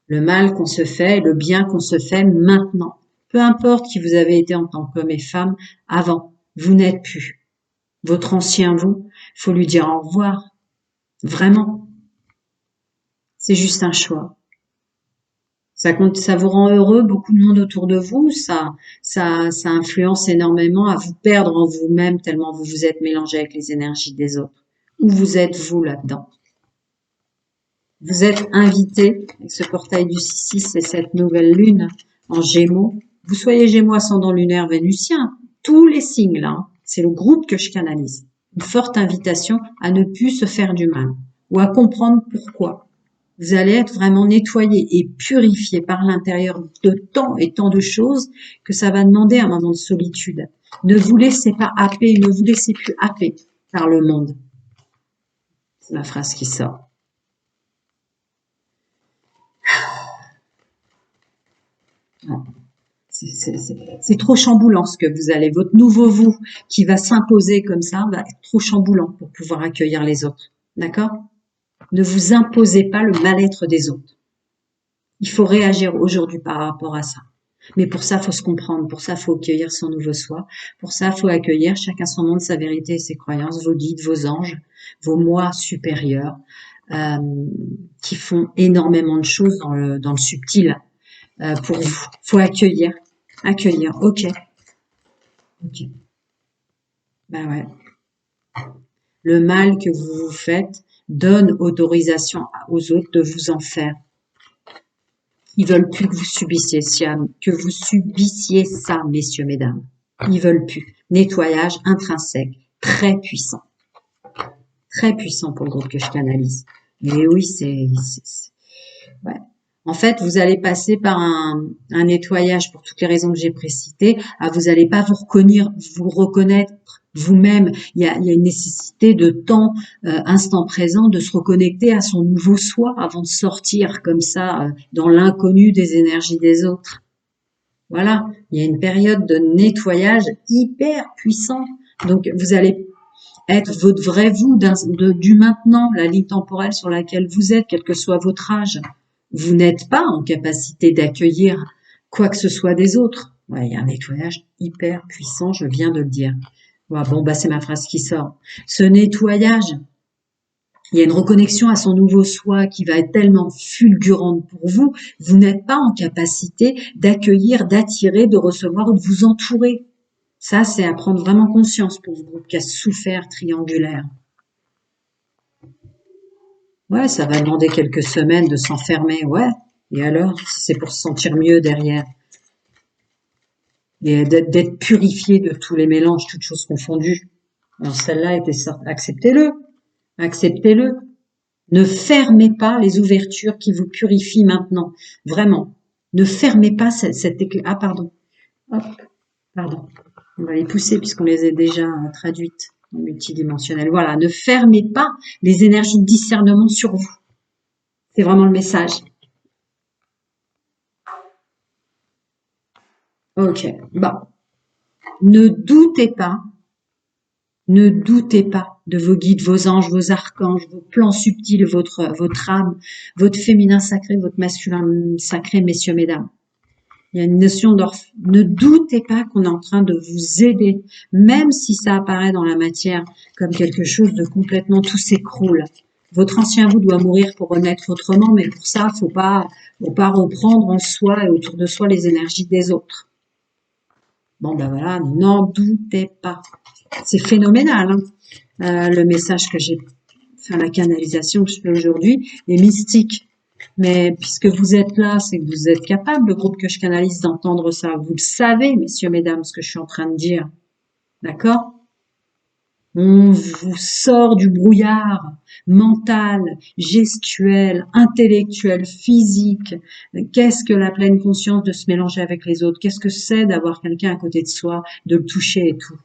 Le mal qu'on se fait, le bien qu'on se fait maintenant. Peu importe qui vous avez été en tant qu'homme et femme avant, vous n'êtes plus. Votre ancien vous, il faut lui dire au revoir. Vraiment. C'est juste un choix. Ça compte, ça vous rend heureux, beaucoup de monde autour de vous, ça influence énormément à vous perdre en vous-même tellement vous vous êtes mélangé avec les énergies des autres. Où vous êtes vous là-dedans? Vous êtes invité avec ce portail du 6-6 et cette nouvelle lune en Gémeaux. Vous soyez Gémeaux ascendant lunaire vénusien, tous les signes là, c'est le groupe que je canalise. Une forte invitation à ne plus se faire du mal ou à comprendre pourquoi. Vous allez être vraiment nettoyé et purifié par l'intérieur de tant et tant de choses que ça va demander un moment de solitude. Ne vous laissez pas happer, ne vous laissez plus happer par le monde. C'est la phrase qui sort. C'est trop chamboulant ce que vous allez. Votre nouveau vous qui va s'imposer comme ça va être trop chamboulant pour pouvoir accueillir les autres. D'accord ? Ne vous imposez pas le mal-être des autres. Il faut réagir aujourd'hui par rapport à ça. Mais pour ça, il faut se comprendre. Pour ça, il faut accueillir son nouveau soi. Pour ça, il faut accueillir chacun son monde, sa vérité et ses croyances, vos guides, vos anges, vos moi supérieurs, qui font énormément de choses dans le subtil pour vous. Il faut accueillir. Accueillir. Ok. Ben ouais. Le mal que vous vous faites donne autorisation aux autres de vous en faire. Ils veulent plus que vous subissiez ça, messieurs, mesdames. Ils veulent plus. Nettoyage intrinsèque, très puissant. Très puissant pour le groupe que je canalise. Mais oui, ouais. En fait, vous allez passer par un nettoyage pour toutes les raisons que j'ai précitées. Vous n'allez pas vous reconnaître vous-même. Il y a une nécessité de temps, instant présent, de se reconnecter à son nouveau soi avant de sortir comme ça dans l'inconnu des énergies des autres. Voilà, il y a une période de nettoyage hyper puissant. Donc, vous allez être votre vrai vous du maintenant, la ligne temporelle sur laquelle vous êtes, quel que soit votre âge. Vous n'êtes pas en capacité d'accueillir quoi que ce soit des autres. Ouais, il y a un nettoyage hyper puissant, je viens de le dire. Ouais, bon, bah c'est ma phrase qui sort. Ce nettoyage Il y a une reconnexion à son nouveau soi qui va être tellement fulgurante pour vous, vous n'êtes pas en capacité d'accueillir, d'attirer, de recevoir ou de vous entourer. Ça, c'est à prendre vraiment conscience pour ce groupe qui a souffert triangulaire. Ouais, ça va demander quelques semaines de s'enfermer, ouais. Et alors, si c'est pour se sentir mieux derrière. Et d'être purifié de tous les mélanges, toutes choses confondues. Alors celle-là était sortie. Acceptez-le. Acceptez-le. Ne fermez pas les ouvertures qui vous purifient maintenant. Vraiment. Ne fermez pas cette éclat. Ah, pardon. Hop. Pardon. On va les pousser puisqu'on les a déjà traduites en multidimensionnel. Voilà. Ne fermez pas les énergies de discernement sur vous. C'est vraiment le message. Ok. Bon. Ne doutez pas de vos guides, vos anges, vos archanges, vos plans subtils, votre âme, votre féminin sacré, votre masculin sacré, messieurs, mesdames. Il y a une notion ne doutez pas qu'on est en train de vous aider, même si ça apparaît dans la matière comme quelque chose de complètement tout s'écroule. Votre ancien vous doit mourir pour renaître autrement, mais pour ça, faut pas reprendre en soi et autour de soi les énergies des autres. Bon, ben voilà, n'en doutez pas. C'est phénoménal, hein. Le message que j'ai, enfin la canalisation que je fais aujourd'hui est mystique. Mais puisque vous êtes là, c'est que vous êtes capable, le groupe que je canalise, d'entendre ça. Vous le savez, messieurs, mesdames, ce que je suis en train de dire. D'accord? On vous sort du brouillard mental, gestuel, intellectuel, physique. Qu'est-ce que la pleine conscience de se mélanger avec les autres? Qu'est-ce que c'est d'avoir quelqu'un à côté de soi, de le toucher et tout?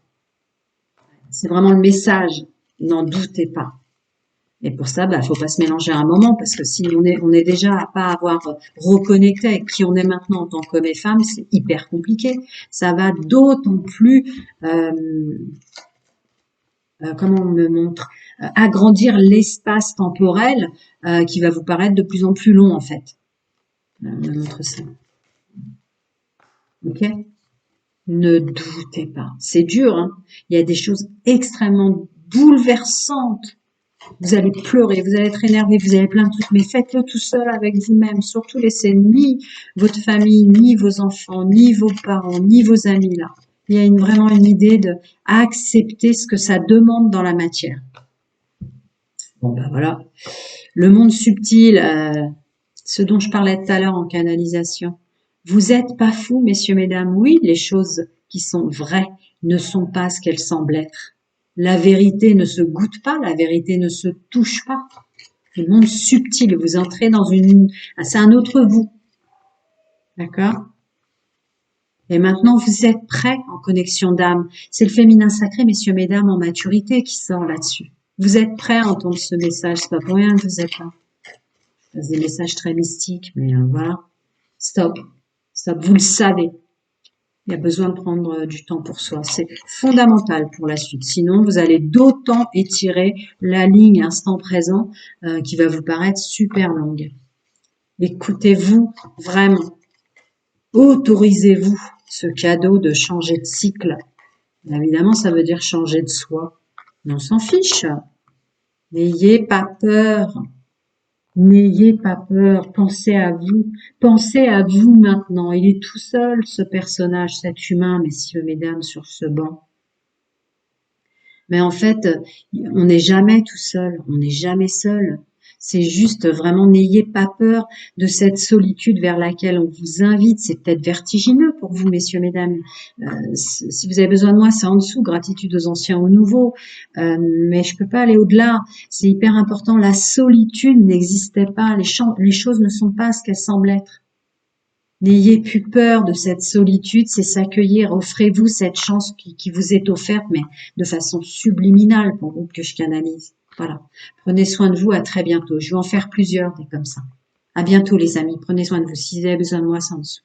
C'est vraiment le message. N'en doutez pas. Et pour ça, faut pas se mélanger à un moment, parce que si on est déjà à pas avoir reconnecté avec qui on est maintenant en tant qu'homme et femme, c'est hyper compliqué. Ça va d'autant plus, comment on me montre, agrandir l'espace temporel qui va vous paraître de plus en plus long en fait. On me montre ça. Ok? Ne doutez pas. C'est dur, hein. Il y a des choses extrêmement bouleversantes. Vous allez pleurer, vous allez être énervé, vous avez plein de trucs, mais faites-le tout seul avec vous-même. Surtout laissez ni votre famille, ni vos enfants, ni vos parents, ni vos amis là. Il y a vraiment une idée de accepter ce que ça demande dans la matière. Bon ben voilà. Le monde subtil, ce dont je parlais tout à l'heure en canalisation. Vous êtes pas fous, messieurs, mesdames. Oui, les choses qui sont vraies ne sont pas ce qu'elles semblent être. La vérité ne se goûte pas, la vérité ne se touche pas. Le monde subtil, vous entrez dans c'est un autre vous. D'accord? Et maintenant, vous êtes prêts en connexion d'âme. C'est le féminin sacré, messieurs, mesdames, en maturité qui sort là-dessus. Vous êtes prêts à entendre ce message. C'est pas pour rien que vous êtes là. C'est des messages très mystiques, mais voilà. Stop. Stop. Vous le savez. Il y a besoin de prendre du temps pour soi. C'est fondamental pour la suite. Sinon, vous allez d'autant étirer la ligne instant présent qui va vous paraître super longue. Écoutez-vous vraiment. Autorisez-vous ce cadeau de changer de cycle. Évidemment, ça veut dire changer de soi. Mais on s'en fiche. N'ayez pas peur. N'ayez pas peur, pensez à vous maintenant. Il est tout seul, ce personnage, cet humain, messieurs, mesdames, sur ce banc. Mais en fait, on n'est jamais tout seul, on n'est jamais seul. C'est juste vraiment, n'ayez pas peur de cette solitude vers laquelle on vous invite. C'est peut-être vertigineux pour vous, messieurs, mesdames. Si vous avez besoin de moi, c'est en dessous, gratitude aux anciens, aux nouveaux. Mais je peux pas aller au-delà. C'est hyper important. La solitude n'existait pas. Les choses ne sont pas ce qu'elles semblent être. N'ayez plus peur de cette solitude, c'est s'accueillir. Offrez-vous cette chance qui vous est offerte, mais de façon subliminale pour vous que je canalise. Voilà. Prenez soin de vous. À très bientôt. Je vais en faire plusieurs des comme ça. À bientôt, les amis. Prenez soin de vous. Si vous avez besoin de moi, c'est en dessous.